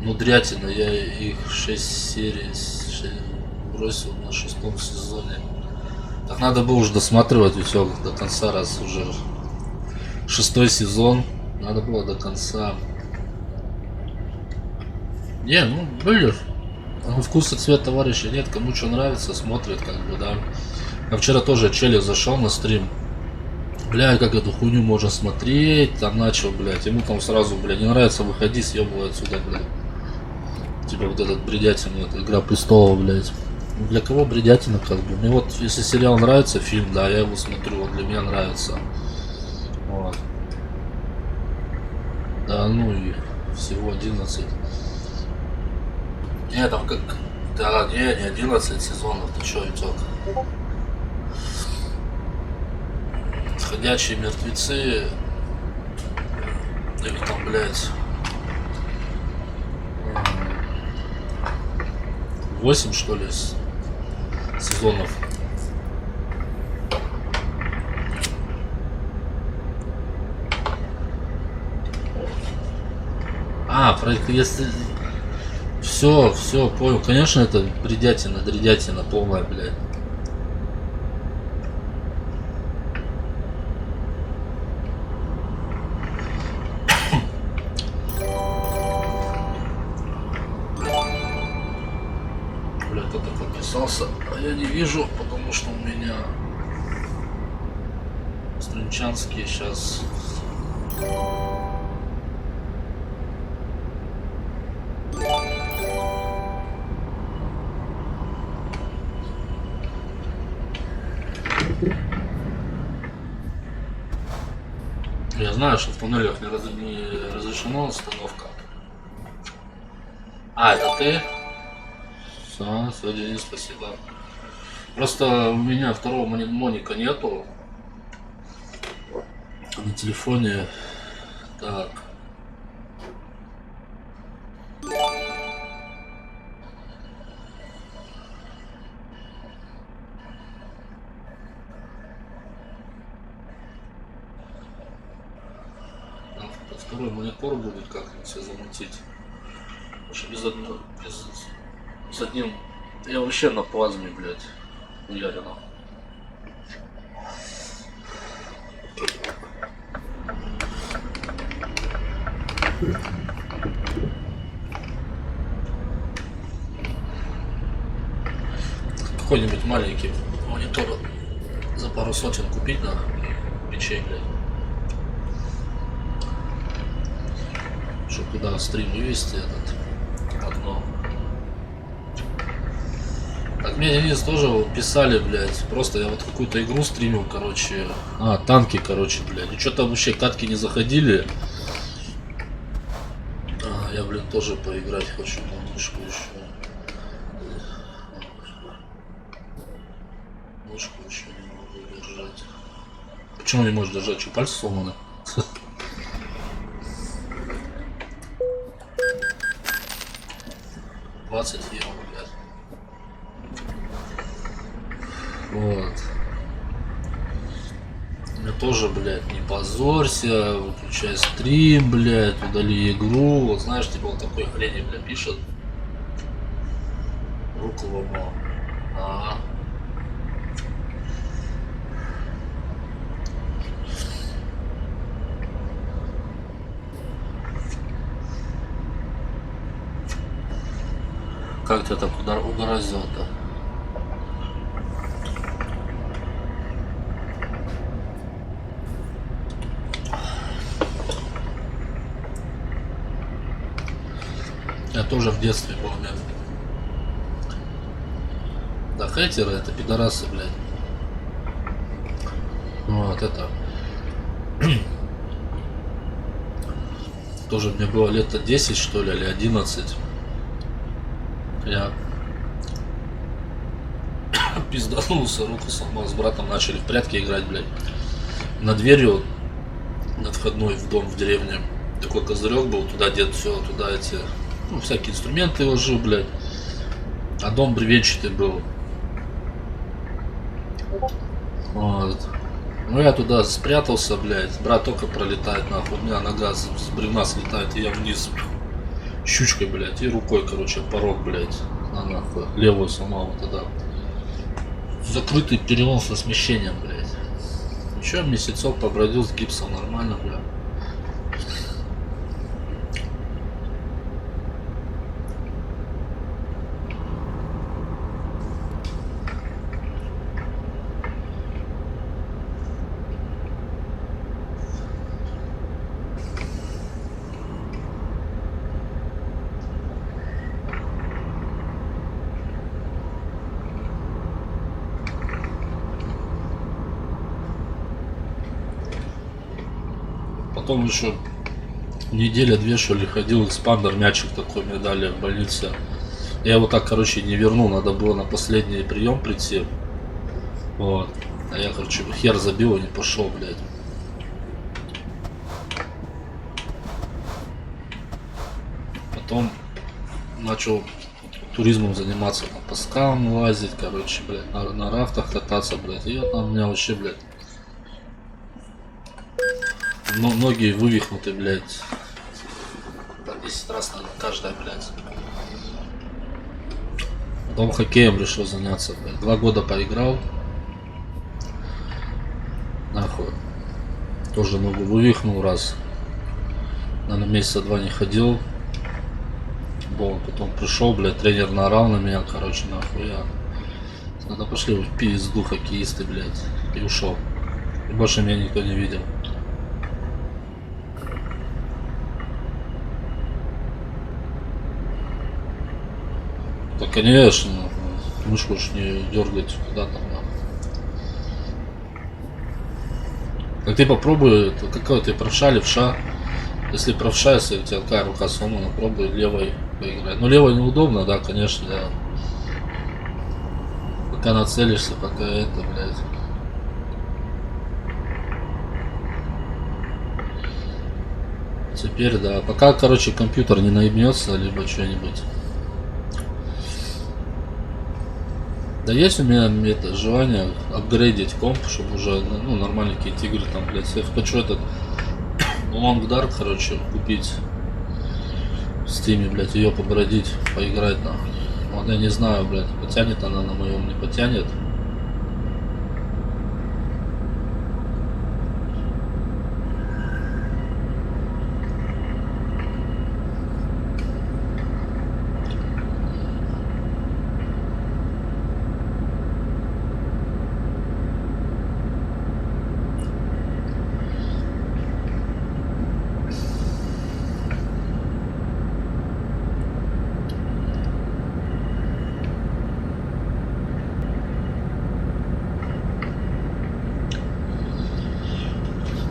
Ну, дрятина, я их 6 серий бросил на 6-м сезоне. Так надо было уже досматривать все до конца, раз уже 6-й сезон. Надо было до конца. Не, ну, были. Ну, вкус и цвет товарища нет. Кому что нравится, смотрит, как бы, да. Я вчера тоже челик зашел на стрим. Бля, как эту хуйню можно смотреть. Там начал, блядь. Ему там сразу, блядь, не нравится, выходи, съебывай отсюда, блядь. Типа вот этот бредятина, это Игра престолов, блядь. Ну, для кого бредятина, как бы. Мне вот, если сериал нравится, фильм, да, я его смотрю, он для меня нравится. Вот. Да, ну и всего 11. Не, там как... Да, не 11 сезонов, ты чё, Витёк? Ходячие мертвецы. Или там, блядь... 8, что ли, сезонов. А, про если... Все, понял. Конечно, это бредятина полная, блядь. Бля, кто-то подписался, а я не вижу, потому что у меня Стрельчанские сейчас. Я знаю, что в туннелях не разрешена остановка. А, это ты? Все, Денис, спасибо. Просто у меня второго моника нету на телефоне. Так. Второй монитор будет как-нибудь себе замутить. Потому что с одним я вообще на плазме, блядь, уярена. Какой-нибудь маленький монитор за пару сотен купить на печей, блядь. Чтобы туда стрим вывести этот окно. Так мне Денис тоже писали, блядь. Просто я вот какую-то игру стримил, короче. А, танки, короче, блядь. И что-то вообще катки не заходили. А, я, блин, тоже поиграть хочу на мышку еще. Мышку еще не могу держать. Почему не можешь держать? Что, пальцы сломаны? 20 евро, блядь. Вот. У меня тоже, блядь, не позорься, выключай стрим, блядь, удали игру. Вот знаешь, типа вот такой хрени, блядь, пишет. Руку ломал. А. Как тебя так угораздило-то? Я тоже в детстве помню. Да, хейтеры это пидорасы, блядь. Вот это. Тоже мне было лет 10, что ли, или 11. Я пизданулся, руку сломал, с братом начали в прятки играть, блядь. На дверью, над входной в дом в деревне, такой козырек был, туда дед все, туда эти, ну, всякие инструменты ложил, блядь. А дом бревенчатый был. Вот. Ну я туда спрятался, блядь. Брат только пролетает, нахуй. У меня нога с бревна слетает, и я вниз щучкой, блядь, и рукой, короче, порог, блядь. На нахуй. Левую сломал вот тогда. Закрытый перелом со смещением, блядь. Еще месяцок побродил с гипсом, нормально, блядь. Потом еще неделя-две, что ли, ходил экспандер, мячик такой мне дали в больнице. Я его так, короче, не вернул, надо было на последний прием прийти. Вот. А я, короче, хер забил и не пошел, блядь. Потом начал туризмом заниматься, по скалам лазить, короче, блядь, на рафтах кататься, блядь. И там у меня вообще, блядь, ноги вывихнуты, блядь. По 10 раз, наверное, каждая, блядь. Потом хоккеем решил заняться, блядь. 2 года поиграл. Нахуй. Тоже ногу вывихнул раз. Наверное, месяца 2 не ходил. Потом пришел, блядь, тренер наорал на меня, короче, нахуй. Я... Надо пошли в пизду хоккеисты, блядь. И ушел. И больше меня никто не видел. Да, конечно, мышку уж не дергать куда там. Так ты попробуй, какой ты правша, левша. Если правша, если у тебя такая рука сломана, пробуй левой поиграть. Ну левой неудобно, да, конечно, да. Пока нацелишься, пока это, блядь. Теперь, да, пока, короче, компьютер не наебнется, либо что-нибудь. Да есть у меня это желание апгрейдить комп, чтобы уже, ну, нормальные какие-то игры там, блядь. Я хочу этот Long Dark, короче, купить в Стиме, блядь, ее побродить, поиграть нахуй. Вот я не знаю, блядь, потянет она на моем, не потянет.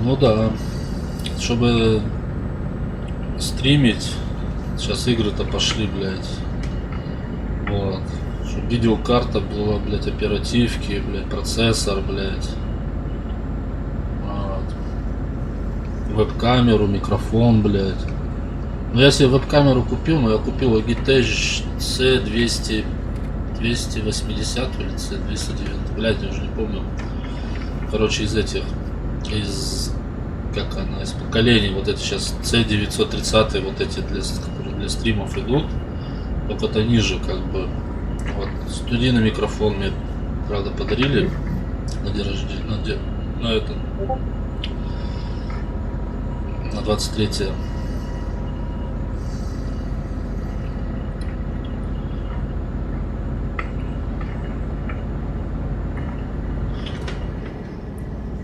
Ну да, чтобы стримить, сейчас игры-то пошли, блядь. Вот. Чтобы видеокарта была, блядь, оперативки, блядь, процессор, блядь. Вот. Веб-камеру, микрофон, блядь. Ну я себе веб-камеру купил, но я купил Logitech C200, 280 или C290, блядь, я уже не помню. Короче, из этих из, как она, из поколений. Вот эти сейчас C930, вот эти, которые для стримов идут. Только это ниже, как бы. Вот студийный микрофон мне, правда, подарили на день рождения, на это, на 23-е.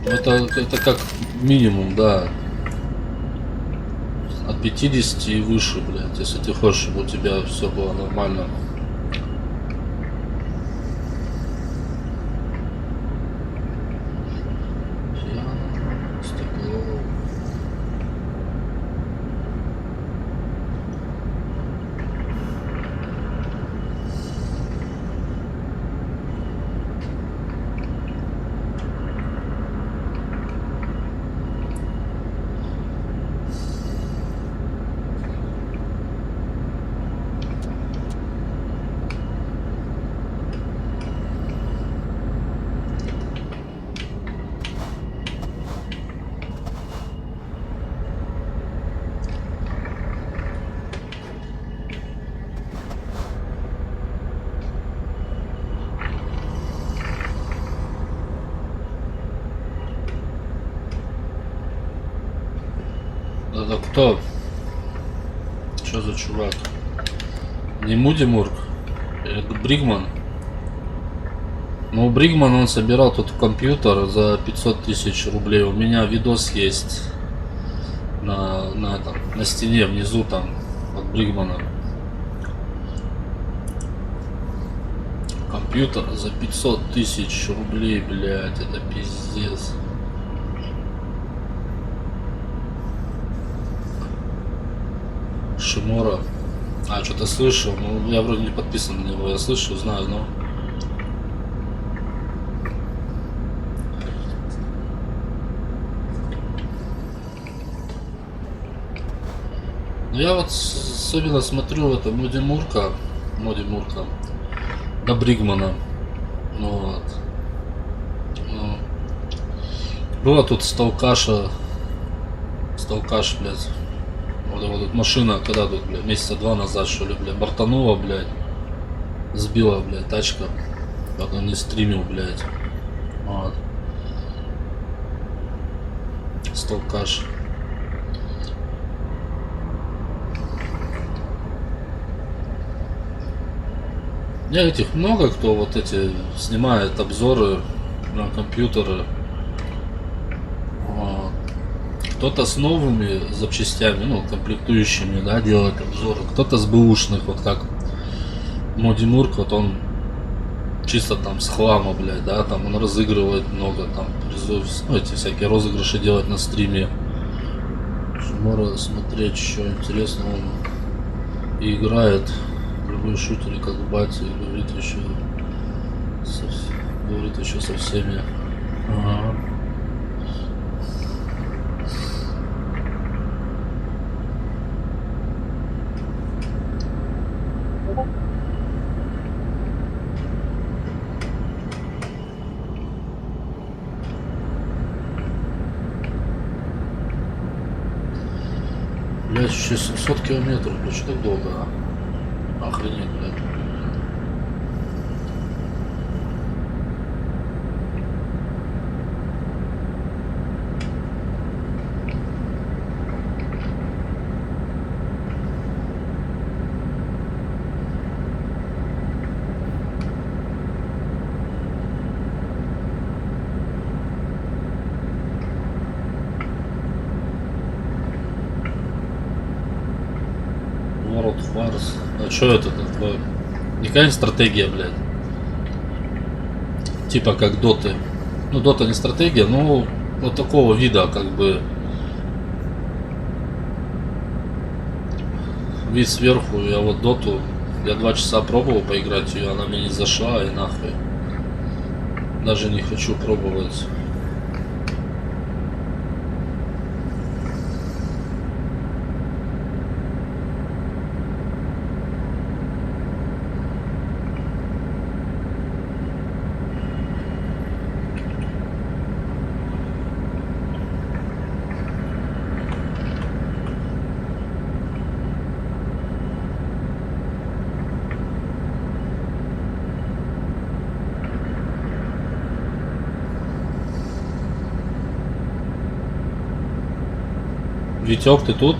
Это как минимум, да. От 50 и выше, блядь, если ты хочешь, чтобы у тебя все было нормально. Это кто? Что за чувак? Не Муди Мурк? Это Бригман? Ну, Бригман, он собирал тут компьютер за 500 тысяч рублей. У меня видос есть на стене внизу там от Бригмана. Компьютер за 500 тысяч рублей, блядь, это пиздец. Шимора. А, что-то слышал. Ну, я вроде не подписан на него. Я слышу, знаю, но... Ну, я вот особенно смотрю это Моди Мурка, до Бригмана. Ну вот. Ну. Была тут сталкаш, блядь. Вот тут машина, когда тут, блядь, месяца 2 назад, что ли, блядь, бортанула, блядь. Сбила, блядь, тачка. Как он не стримил, блядь. Вот. Сталкаш. Я этих много кто вот эти снимает обзоры на компьютеры. Вот. Кто-то с новыми запчастями, ну, комплектующими, да, делает обзоры. Кто-то с бэушных, вот как Моди Мурк, вот он чисто там с хлама, блядь, да, там он разыгрывает много, там призов, ну, эти всякие розыгрыши делать на стриме. Можно смотреть, что интересно, он и играет в любой шутере, как батя, и говорит еще со всеми. Ага. Блять, еще 700 километров, блядь, что так долго, а? Охренеть, блядь. World Wars. А что это такое? Никакая не стратегия, блядь. Типа как доты. Ну, дота не стратегия, но вот такого вида, как бы. Вид сверху. Я вот доту. Я 2 часа пробовал поиграть ее, она мне не зашла и нахуй. Даже не хочу пробовать. Витек, ты тут?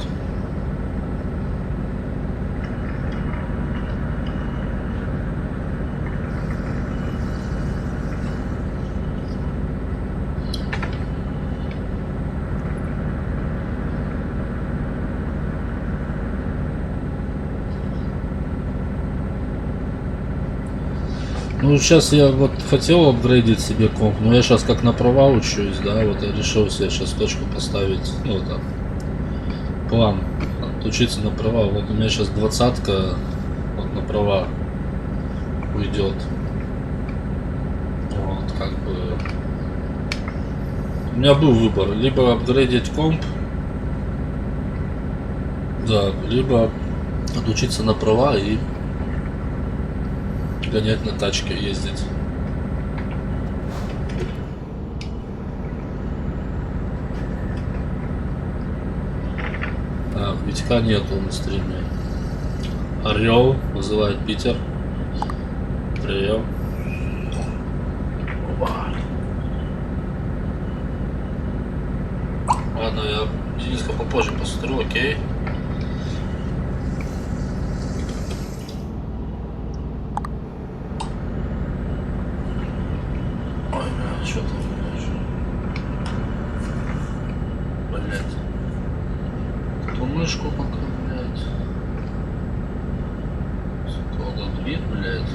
Ну, сейчас я вот хотел апгрейдить себе комп, но я сейчас как на права учусь, да, вот я решил себе сейчас точку поставить, ну, так, план отучиться на права. Вот у меня сейчас 20-ка вот на права уйдет. Вот, как бы... У меня был выбор, либо апгрейдить комп, да, либо отучиться на права и гонять на тачке, ездить. Так, Витька нету на стриме. Орел вызывает Питер. Прием. Ладно, я Дениска попозже посмотрю, окей. Ой, бля, что там, блядь. Эту мышку пока, блядь. Куда дверь, блядь.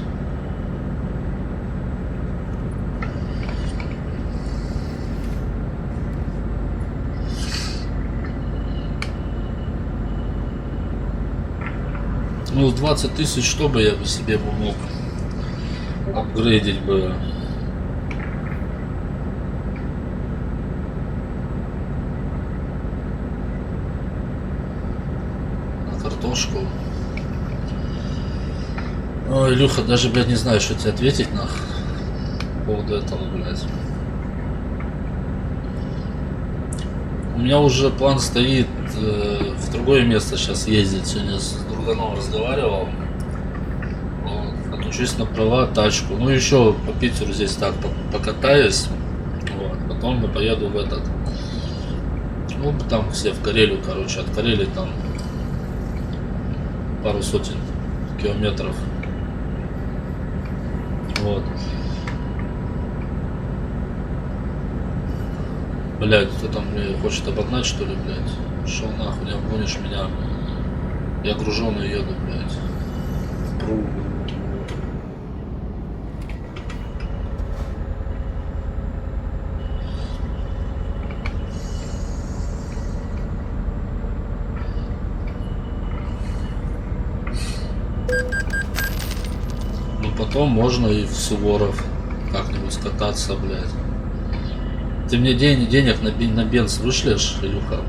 Ну, в 20 тысяч, что бы я бы себе мог апгрейдить бы? На картошку. Ой, Илюха, даже, блядь, не знаю, что тебе ответить на поводу этого, блядь. У меня уже план стоит в другое место сейчас ездить. Сегодня с друганом разговаривал. Вот, отучусь на права, тачку. Ну еще по Питеру здесь так покатаюсь. Вот, потом я поеду в этот. Ну там все в Карелию, короче. От Карелии там пару сотен километров. Вот. Блять, кто там мне хочет обогнать, что ли, блядь? Шел нахуй, не обгонишь меня. Я груженый еду, блядь. В пругу. Ну потом можно и в Суворов как-нибудь скататься, блядь. Ты мне денег на бенз вышлешь, Илюха?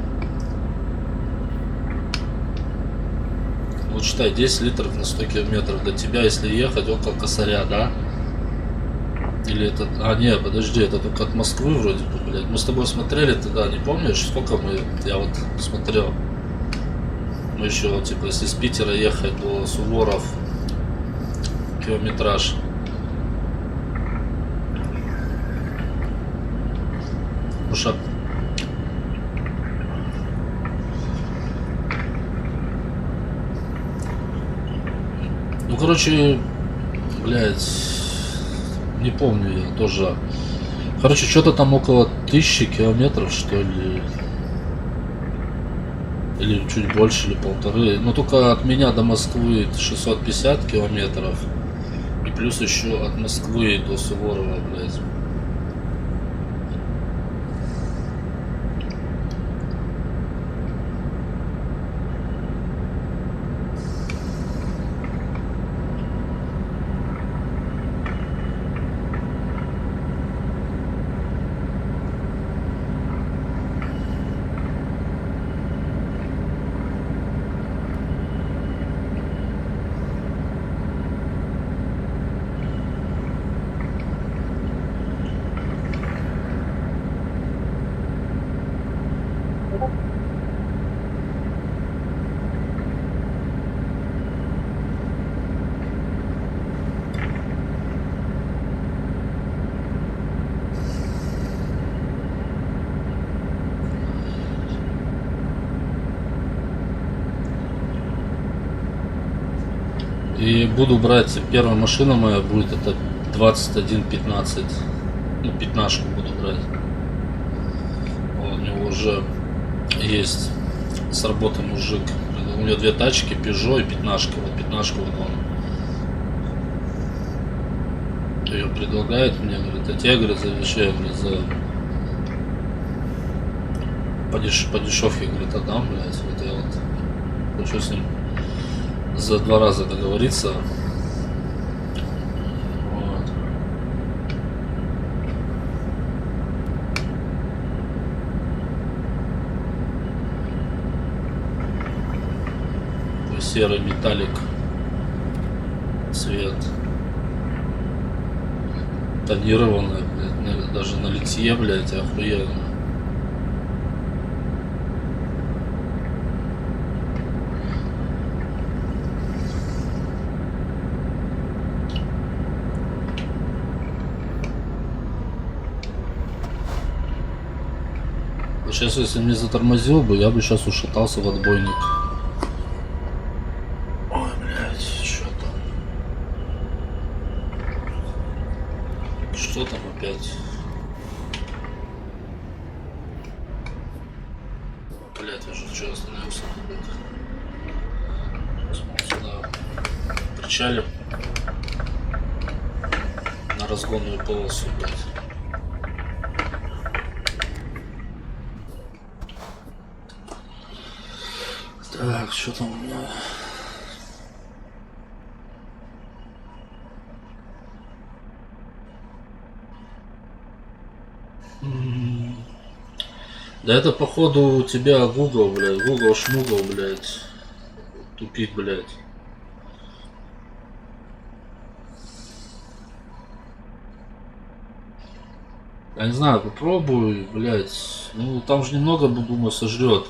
Вот считай, 10 литров на 100 километров до тебя, если ехать около косаря, да? Или это... А, не, подожди, это только от Москвы вроде бы, блядь. Мы с тобой смотрели тогда, не помнишь, сколько мы... Я вот смотрел. Мы еще, типа, если с Питера ехать до Суворов, километраж. Уж ну, короче, блядь, не помню я тоже. Короче, что-то там около 1000 километров, что ли. Или чуть больше, или 1500. Но только от меня до Москвы 650 километров. И плюс еще от Москвы до Суворова, блядь. И буду брать, первая машина моя будет это 2115. Ну, пятнашку буду брать. Вот, у него уже есть с работы мужик. У него две тачки, Peugeot и пятнашка. Вот пятнашку вот он ее предлагает мне, говорит, а тебе, говорит, за по дешевке, говорит, отдам, блядь. Вот я вот хочу с ним за 2 раза договориться. Вот. Такой серый металлик цвет. Тонированная, блядь, даже на литье, блядь, охуенно. Сейчас, если не затормозил бы, я бы сейчас ушатался в отбойник. Ой, блядь, что там? Что там опять? Блядь, я же вчера остановился. Сейчас мы сюда причалим на разгонную полосу, блядь. Так, что там у меня? Да это походу у тебя Google, блядь, Google шмугл, блядь, тупит, блядь. Я не знаю, попробую, блядь, ну там же немного, думаю, сожрет.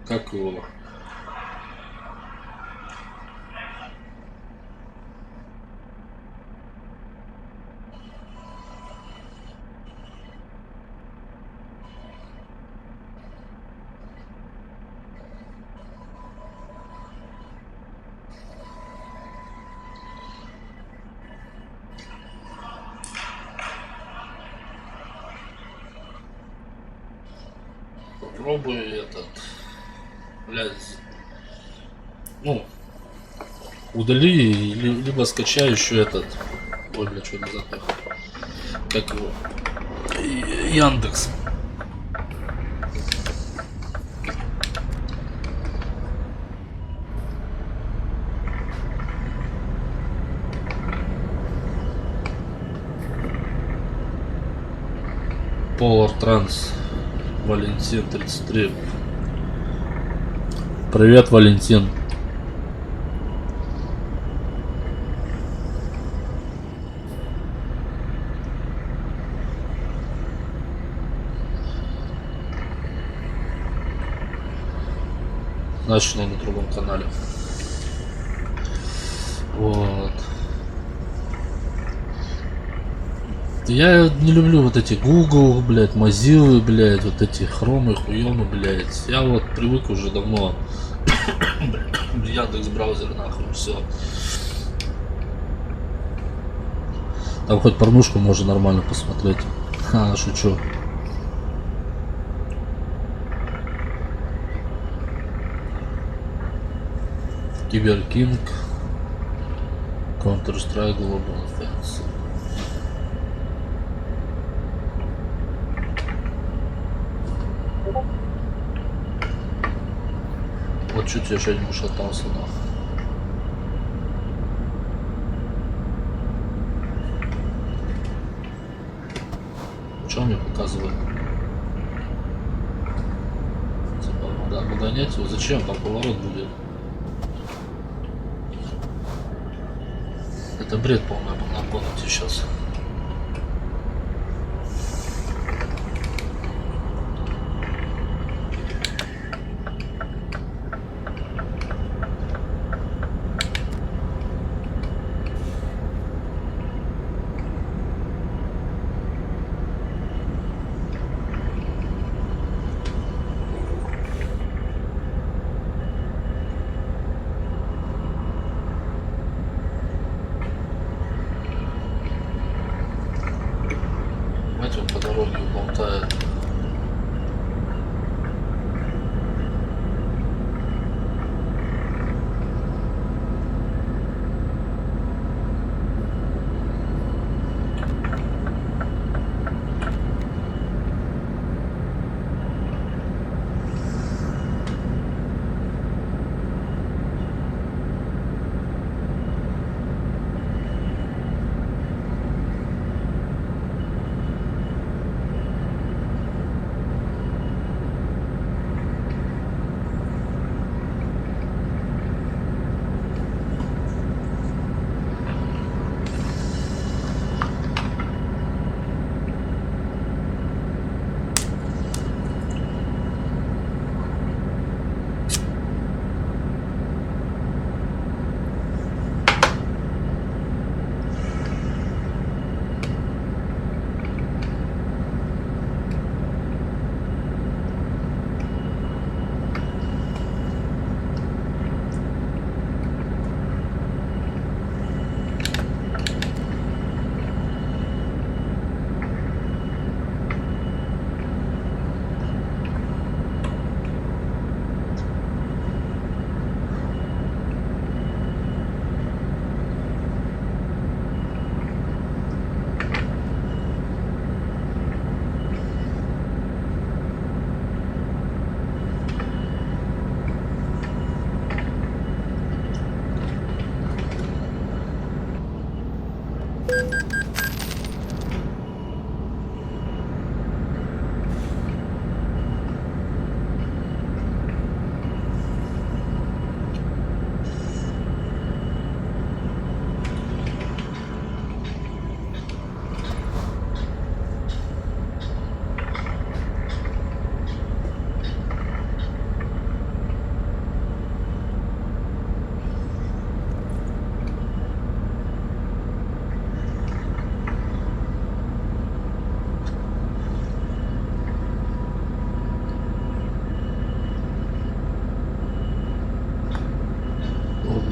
Как его? Попробую этот, блядь, ну, удали, либо скачай еще этот, ой, блядь, что назад, как его, Яндекс. Polar Trans Валентин 33. Привет, Валентин. Значит, он на другом канале. Вот. Я не люблю вот эти Google, блядь, Mozilla, блядь, вот эти хромы, хуёмы, блядь. Я вот привык уже давно. Яндекс браузер, нахуй, все. Там хоть порнушку можно нормально посмотреть. Ха, шучу. Киберкинг. Counter-Strike Global Offensive. Вот чуть я еще не ушатался, нахуй. Что он мне показывает? Типа, обгонять его? Зачем? Там поворот будет. Это бред полный обгон сейчас.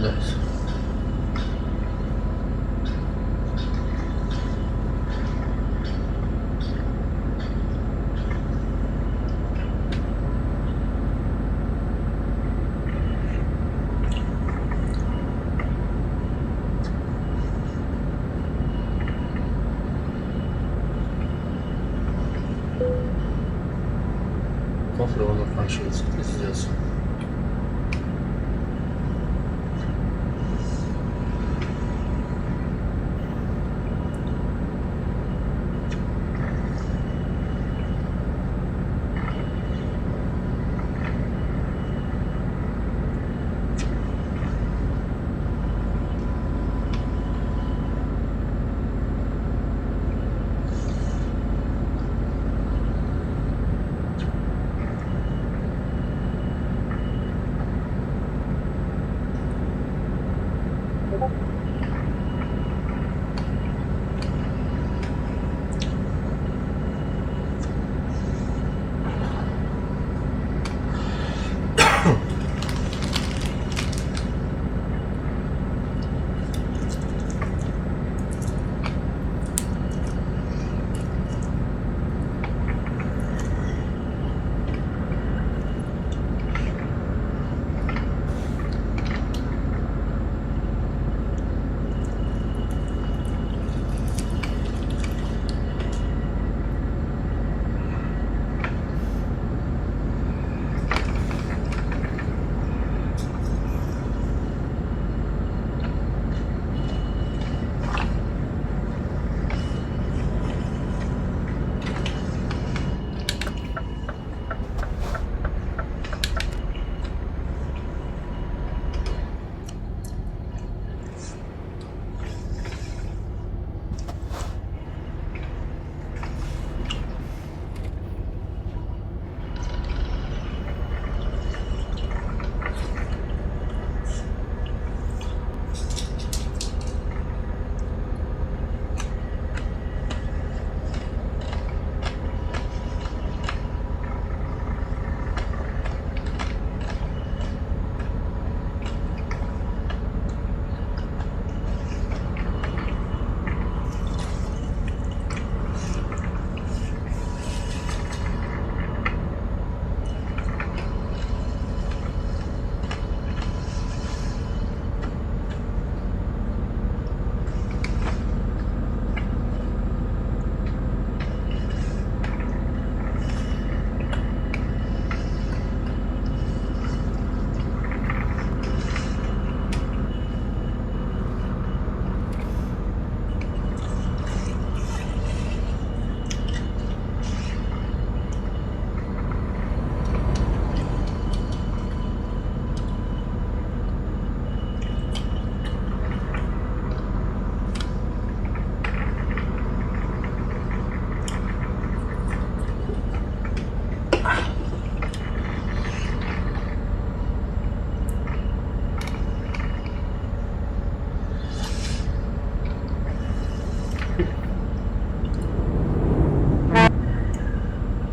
блядь. Топливо заканчивается, пиздец.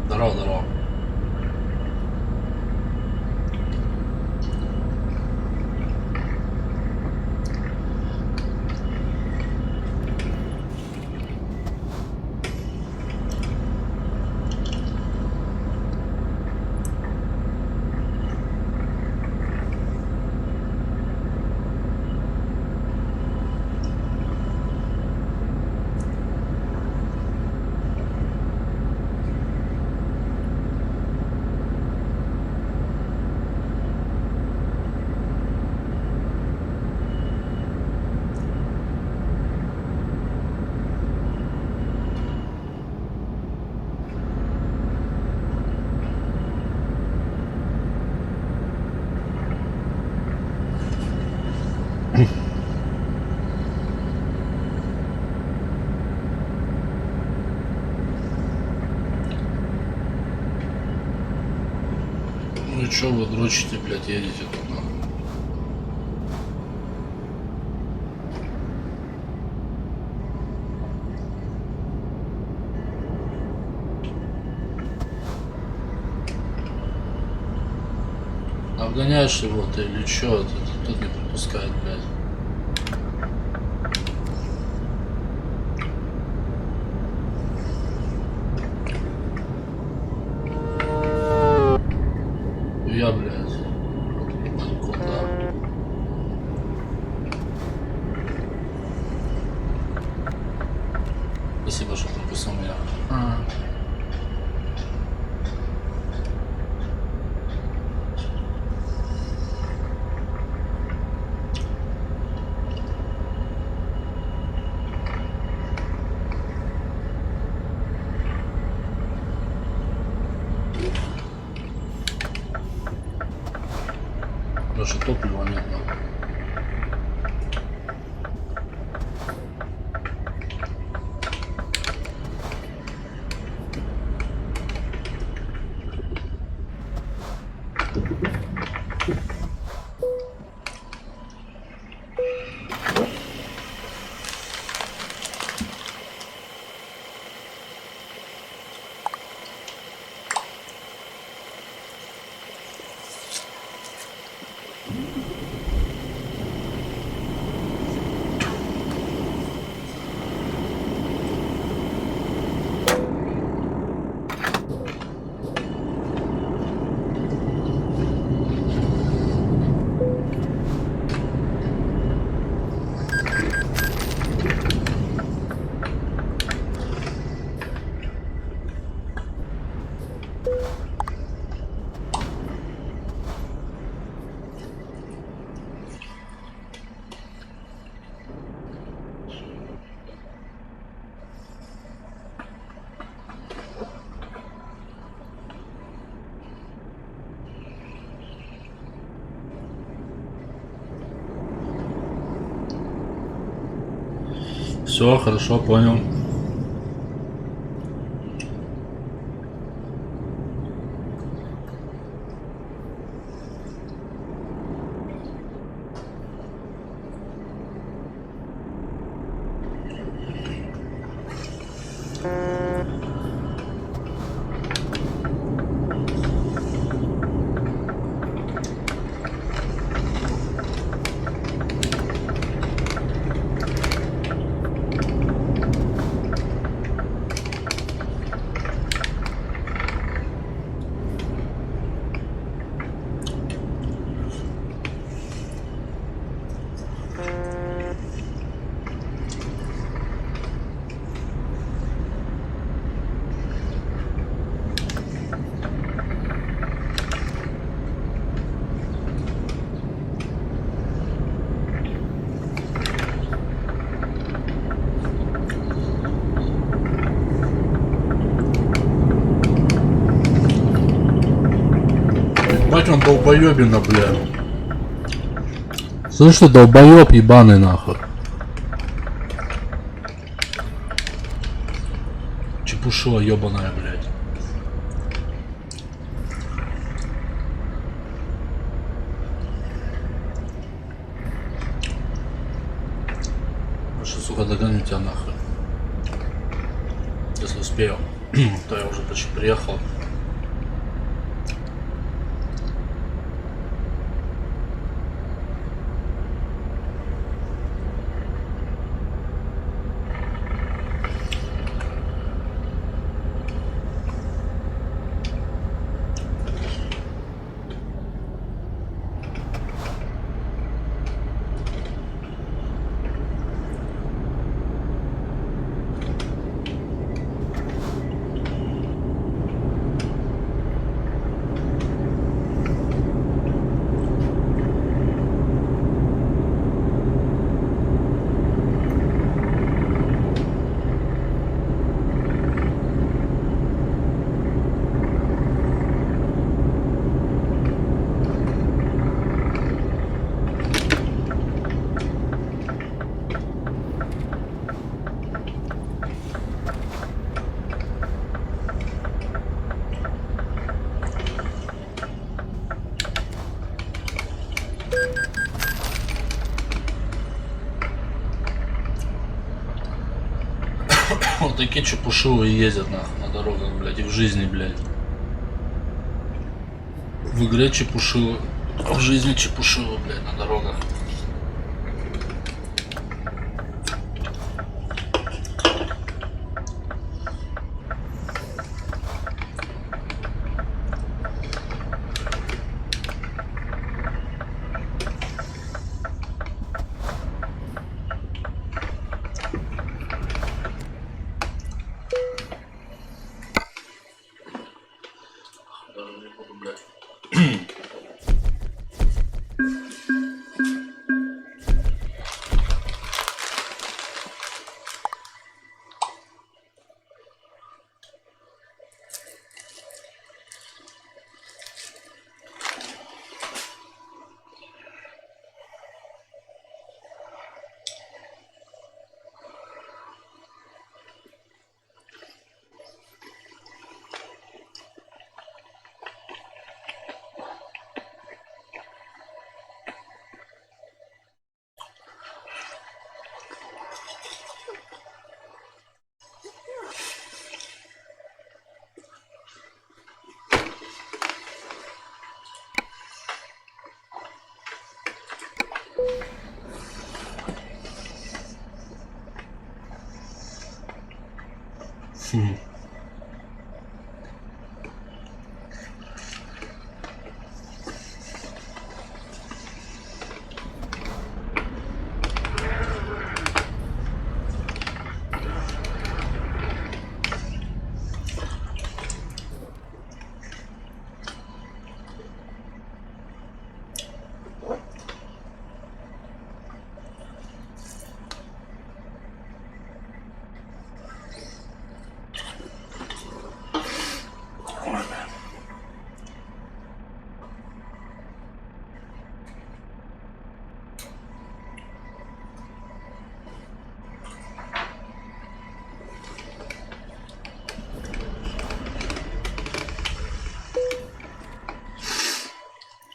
Здорово, здорово. Ну и чё вы дрочите, блядь, едете тут нахуй? Обгоняешь его ты или чё? Тут не пропускает, блядь. Я, блядь. Куда? Спасибо, что пропустил меня. Даже топлива нет, нахуй. Все, хорошо, понял. Бать он долбоебина, бля. Слышь ты, долбоеб ебаный нахуй. Чепушила ебаная, блядь. Лучше, сука, догоню тебя нахуй. Если успею, то я уже почти приехал. Вот такие чепушилы ездят нахуй на дорогах, блядь, и в жизни, блядь. В игре чепушилы В жизни чепушило, блядь, на дорогах. Даже не буду, блядь.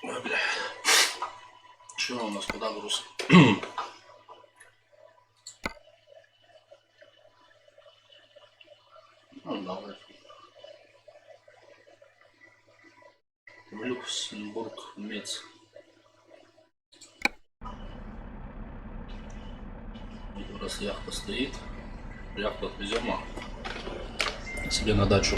Ой, бля. Что у нас, куда груз? Ну, давай. Люксембург, Мец. Раз яхта стоит, яхту отвезем себе на дачу.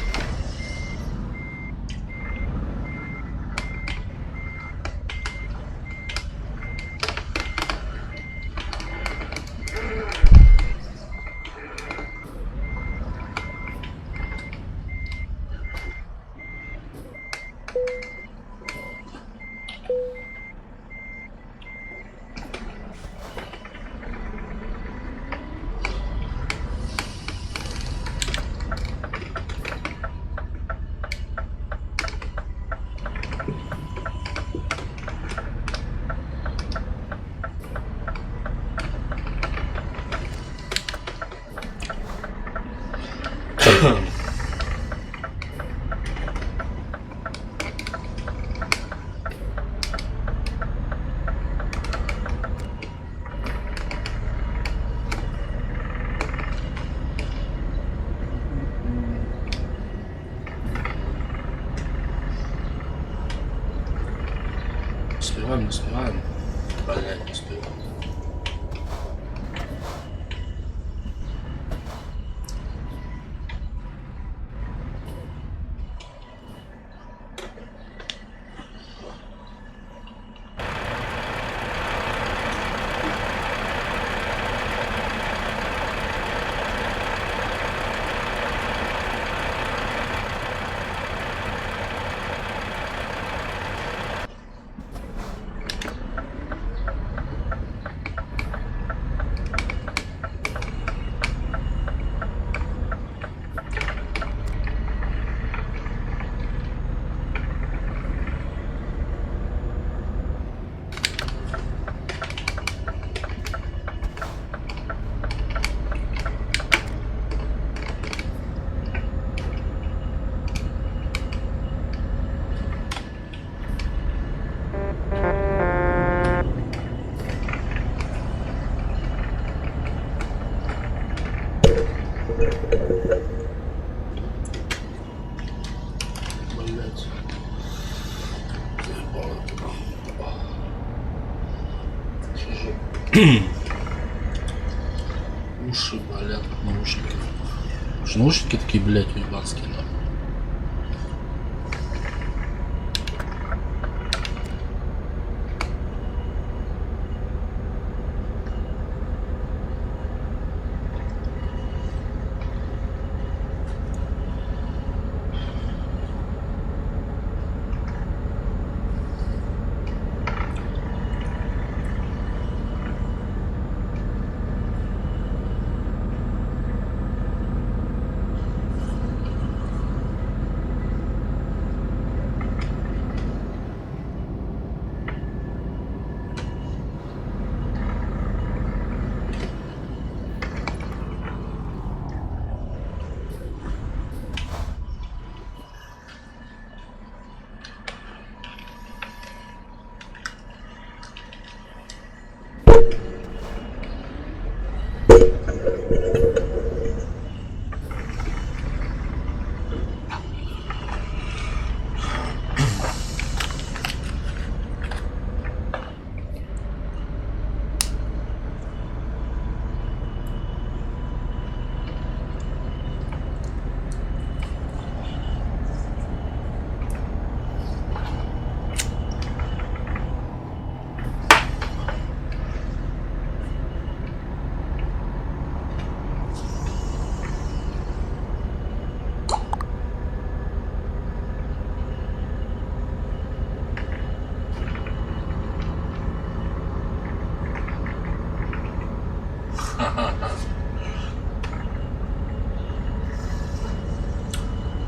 Успеваем, не успеваем. Блять, не успеваем. Блять. Заебало. Уши болят от наушников. Уж наушники такие, блядь, уебанские, да.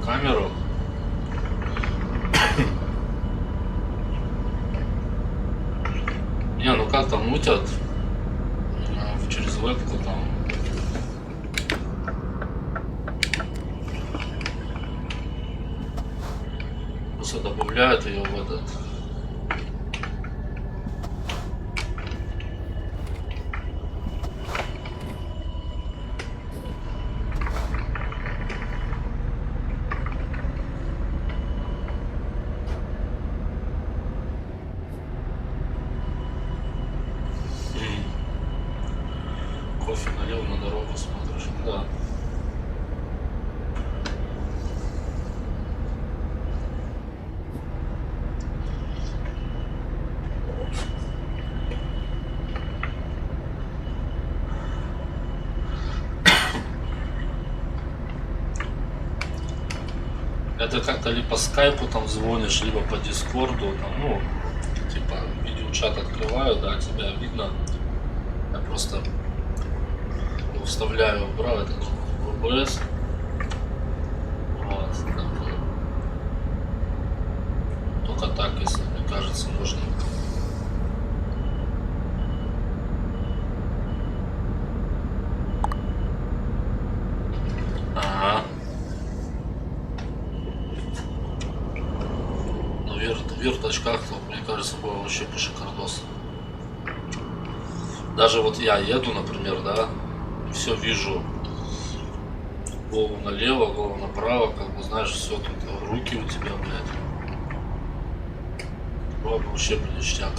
Камеру. Не, ну как там мутят через вебку там. Просто добавляют ее в этот. Кофе налил, на дорогу смотришь. Да. Это как-то ли по скайпу там звонишь, либо по дискорду, там, ну, типа видеочат открываю, да, тебя видно. Я просто вставляю в этот в OBS. Вот, такой. Только так, если мне кажется, можно. Ага. Но в верточках, мне кажется, было вообще пошикардос. Даже вот я еду, например, да, все вижу. Голову налево, голову направо, как бы, знаешь, все тут, руки у тебя, блядь. Было бы вообще ништяк.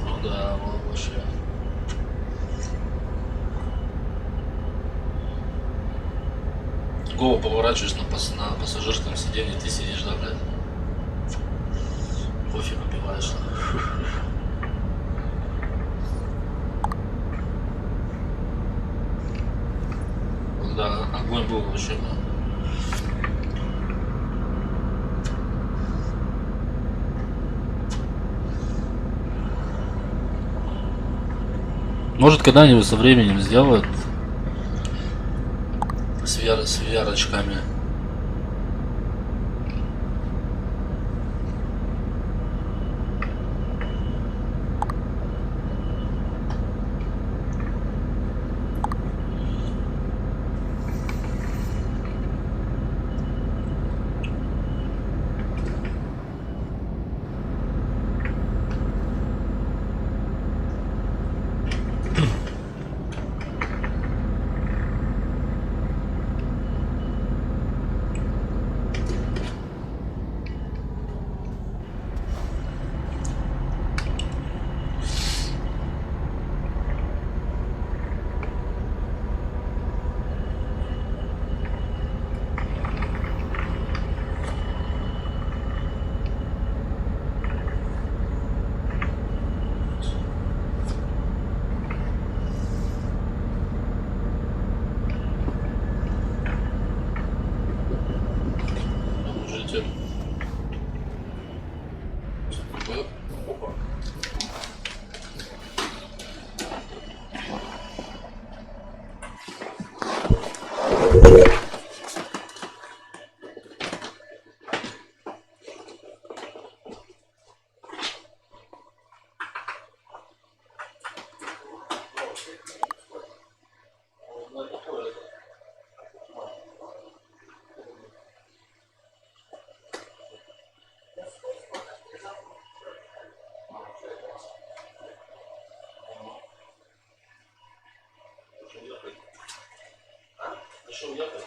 Ну да, было бы вообще. Голову поворачиваешь на пассажирском сиденье, ты сидишь, да, блядь? Кофе попиваешь. Да, огонь был вообще, да. Может, когда-нибудь со временем сделают с VR-очками. Опа. Решил ехать?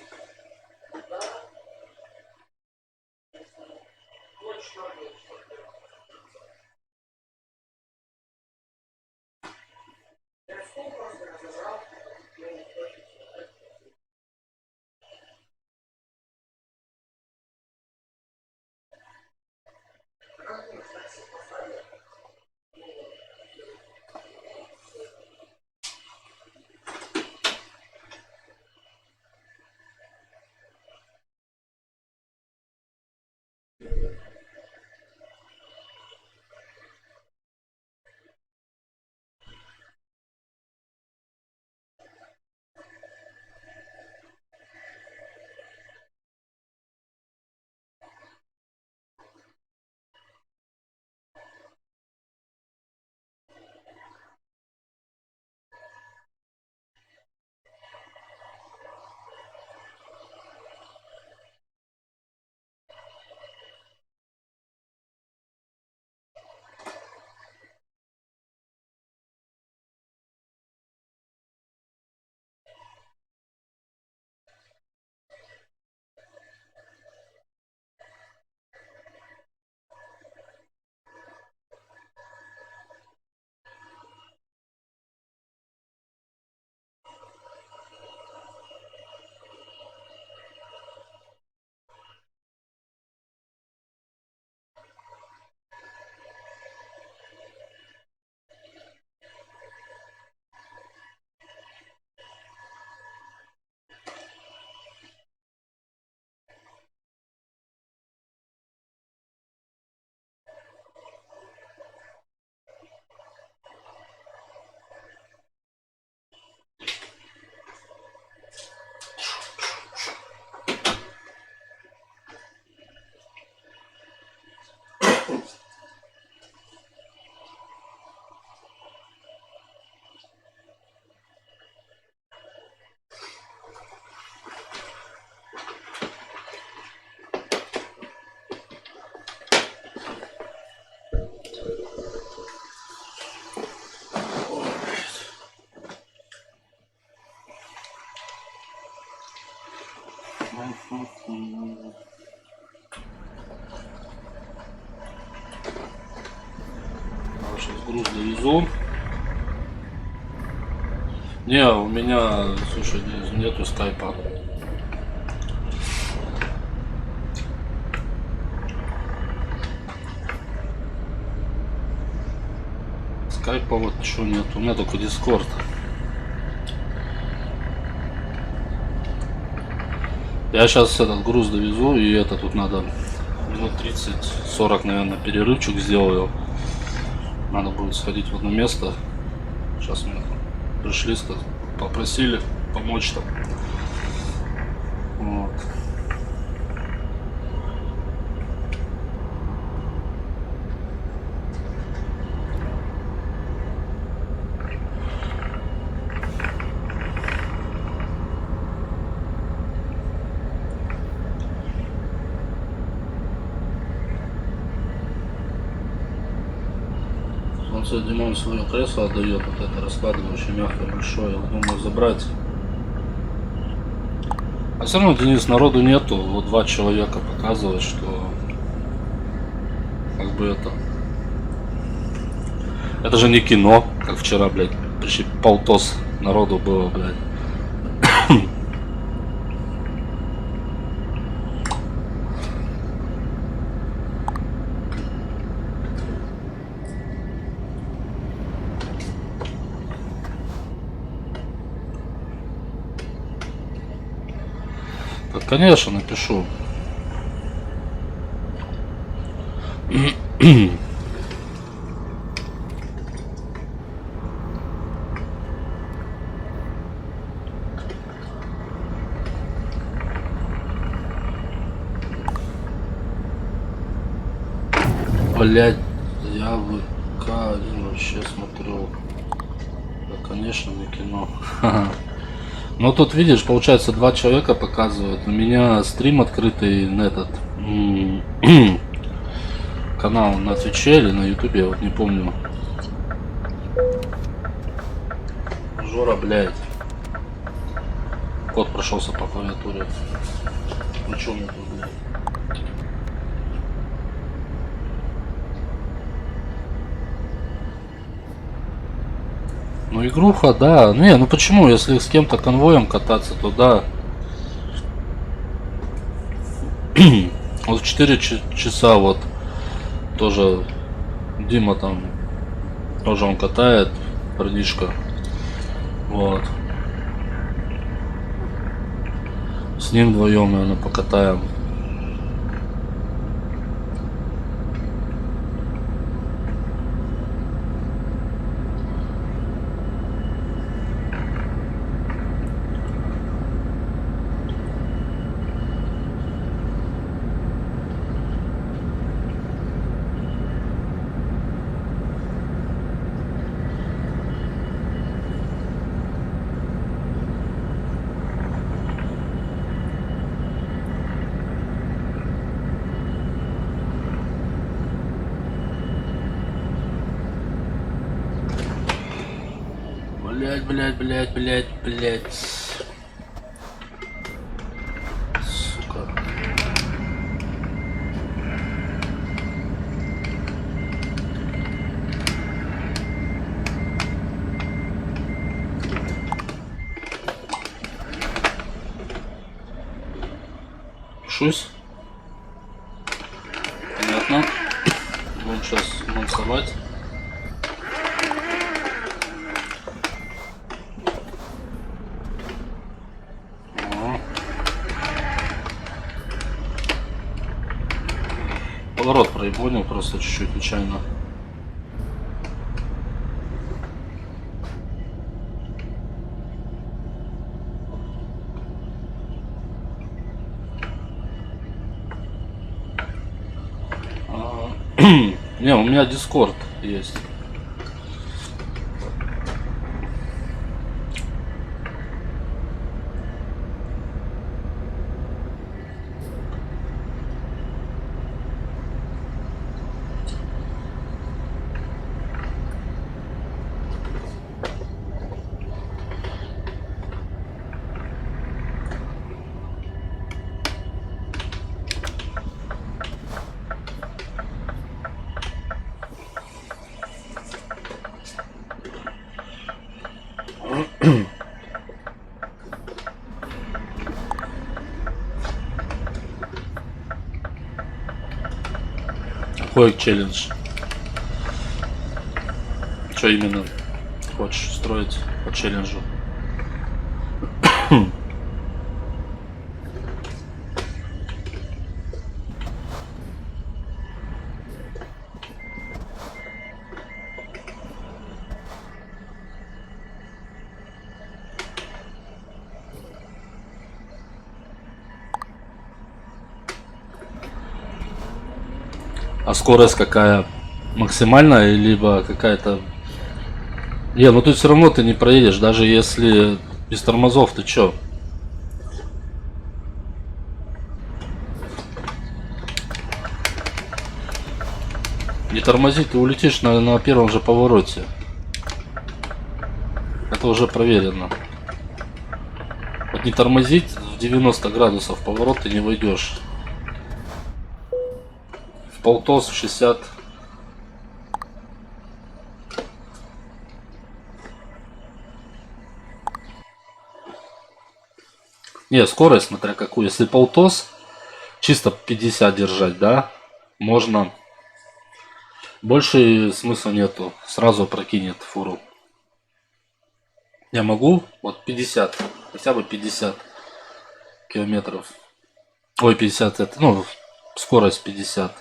Сейчас груз довезу. Не, у меня, слушай, нету скайпа. Скайпа вот ничего нет, у меня только Дискорд. Я сейчас этот груз довезу, и это тут надо минут 30-40, наверное, перерывчик сделаю. Надо будет сходить в одно место. Сейчас меня пришли, попросили помочь там. Вот. Он Димон свое кресло отдает, вот это раскладывающее, мягкое, большое, думаю забрать. А все равно, Денис, народу нету, вот 2 человека показывает, что как бы это же не кино, как вчера, блядь, почти полтос народу было, блядь. Так, конечно, напишу. Блять, я ВК вообще смотрю. Да, конечно, не кино. Ну тут видишь, получается, два человека показывают. У меня стрим открытый на этот канал на Твиче или на Ютубе, я вот не помню. Жора, блядь. Кот прошелся по клавиатуре. Ну чё мне тут, блядь? Ну игруха, да. Не, ну почему, если с кем-то конвоем кататься, то да. Вот в 4 часа вот тоже Дима там, тоже он катает, парнишка. Вот. С ним вдвоем, наверное, покатаем. Блять. Сука. Шусь. Понятно. Будем сейчас мансовать. Поворот проебонил просто чуть-чуть нечаянно. Не, у меня Дискорд есть. Какой челлендж? Что именно хочешь строить по челленджу? А скорость какая? Максимальная, либо какая-то... Не, ну тут все равно ты не проедешь, даже если без тормозов, ты чё? Не тормози, ты улетишь на первом же повороте. Это уже проверено. Вот не тормозить в 90 градусов поворот ты не войдешь. В полтос, в 60. Не, скорость, смотря какую. Если полтос, чисто 50 держать, да, можно. Больше смысла нету. Сразу прокинет фуру. Я могу, вот 50, хотя бы 50 километров. Ой, 50 это, ну, скорость 50.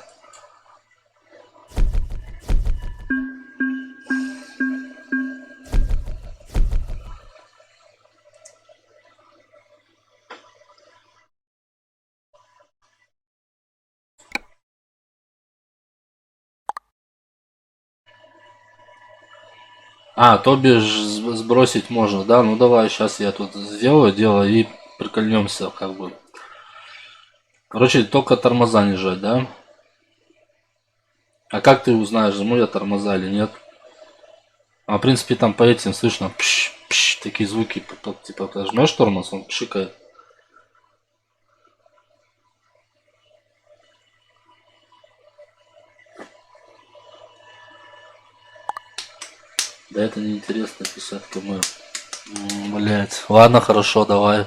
А, то бишь сбросить можно, да? Ну давай, сейчас я тут сделаю дело и прикольнемся, как бы. Короче, только тормоза не жать, да? А как ты узнаешь, жму я тормоза или нет? А в принципе там по этим слышно пш, пш, такие звуки, типа ты жмешь тормоз, он пшикает. Да это неинтересно писать кому. Блять. Ладно, хорошо, давай.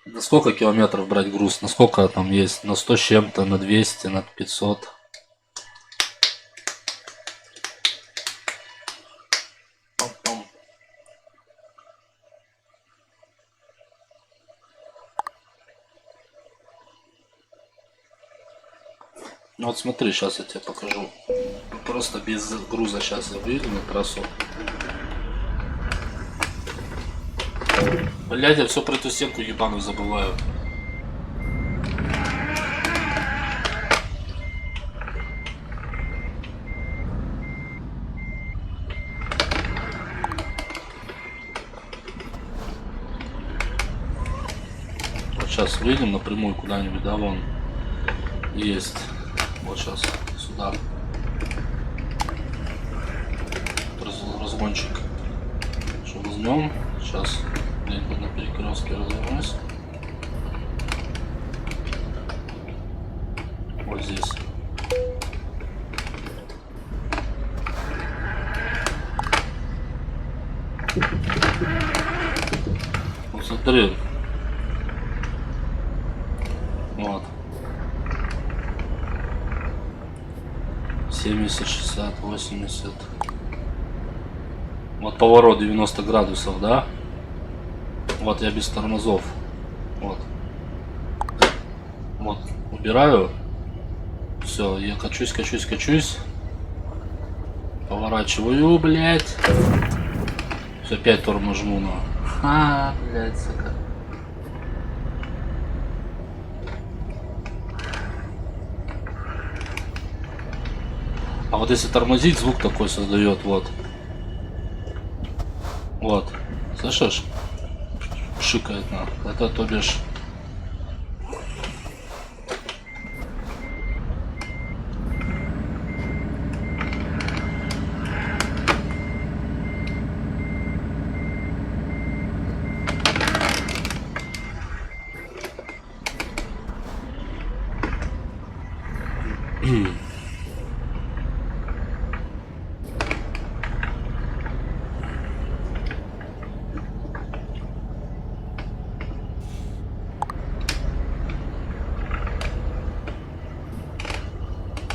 На сколько километров брать груз? На сколько там есть? На 100 с чем-то, на 200, на 500. Пам-пам. Ну вот смотри, сейчас я тебе покажу. Просто без груза сейчас я выйду на трассу. Блядь, я все про эту сетку ебаную забываю. Вот сейчас выйдем напрямую куда-нибудь, да, вон. Есть. Вот сейчас сюда. Разгончик. Что возьмем? Сейчас где-нибудь на перекрестке развернусь. Вот здесь. Вот смотри. Вот. 70, 60, 80. Вот поворот 90 градусов, да? Вот я без тормозов. Вот. Вот. Убираю. Все, я качусь, качусь, качусь. Поворачиваю, блядь. Все, опять торможу на. Блядь, сука. А вот если тормозить, звук такой создает, вот. Вот. Слышишь? Шикает на. Это то бишь.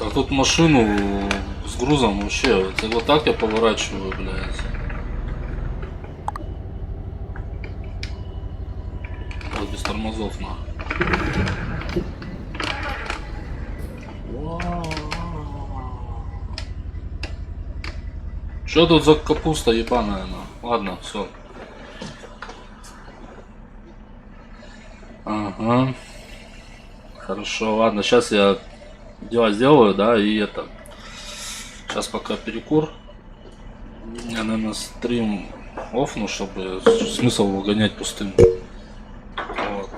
А тут машину с грузом вообще, вот так я поворачиваю, блядь. Вот без тормозов на. Что тут за капуста ебаная, на? Ладно, все. Ага. Хорошо, ладно, сейчас я дела сделаю, да, и это. Сейчас пока перекур. Я, наверное, стрим офну, чтобы смысл его гонять пустым. Вот.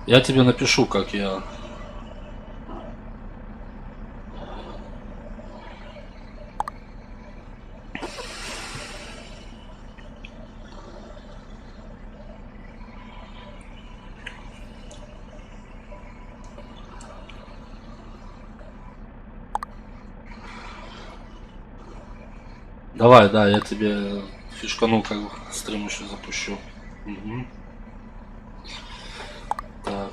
Я тебе напишу, как я. Давай, да, я тебе фишкану, как стрим еще запущу. Угу. Так.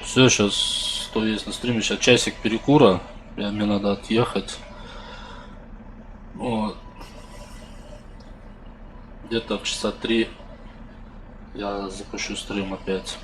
Все, сейчас что есть на стриме, сейчас часик перекура. Мне надо отъехать. Вот. Где-то в часа 3 я запущу стрим опять.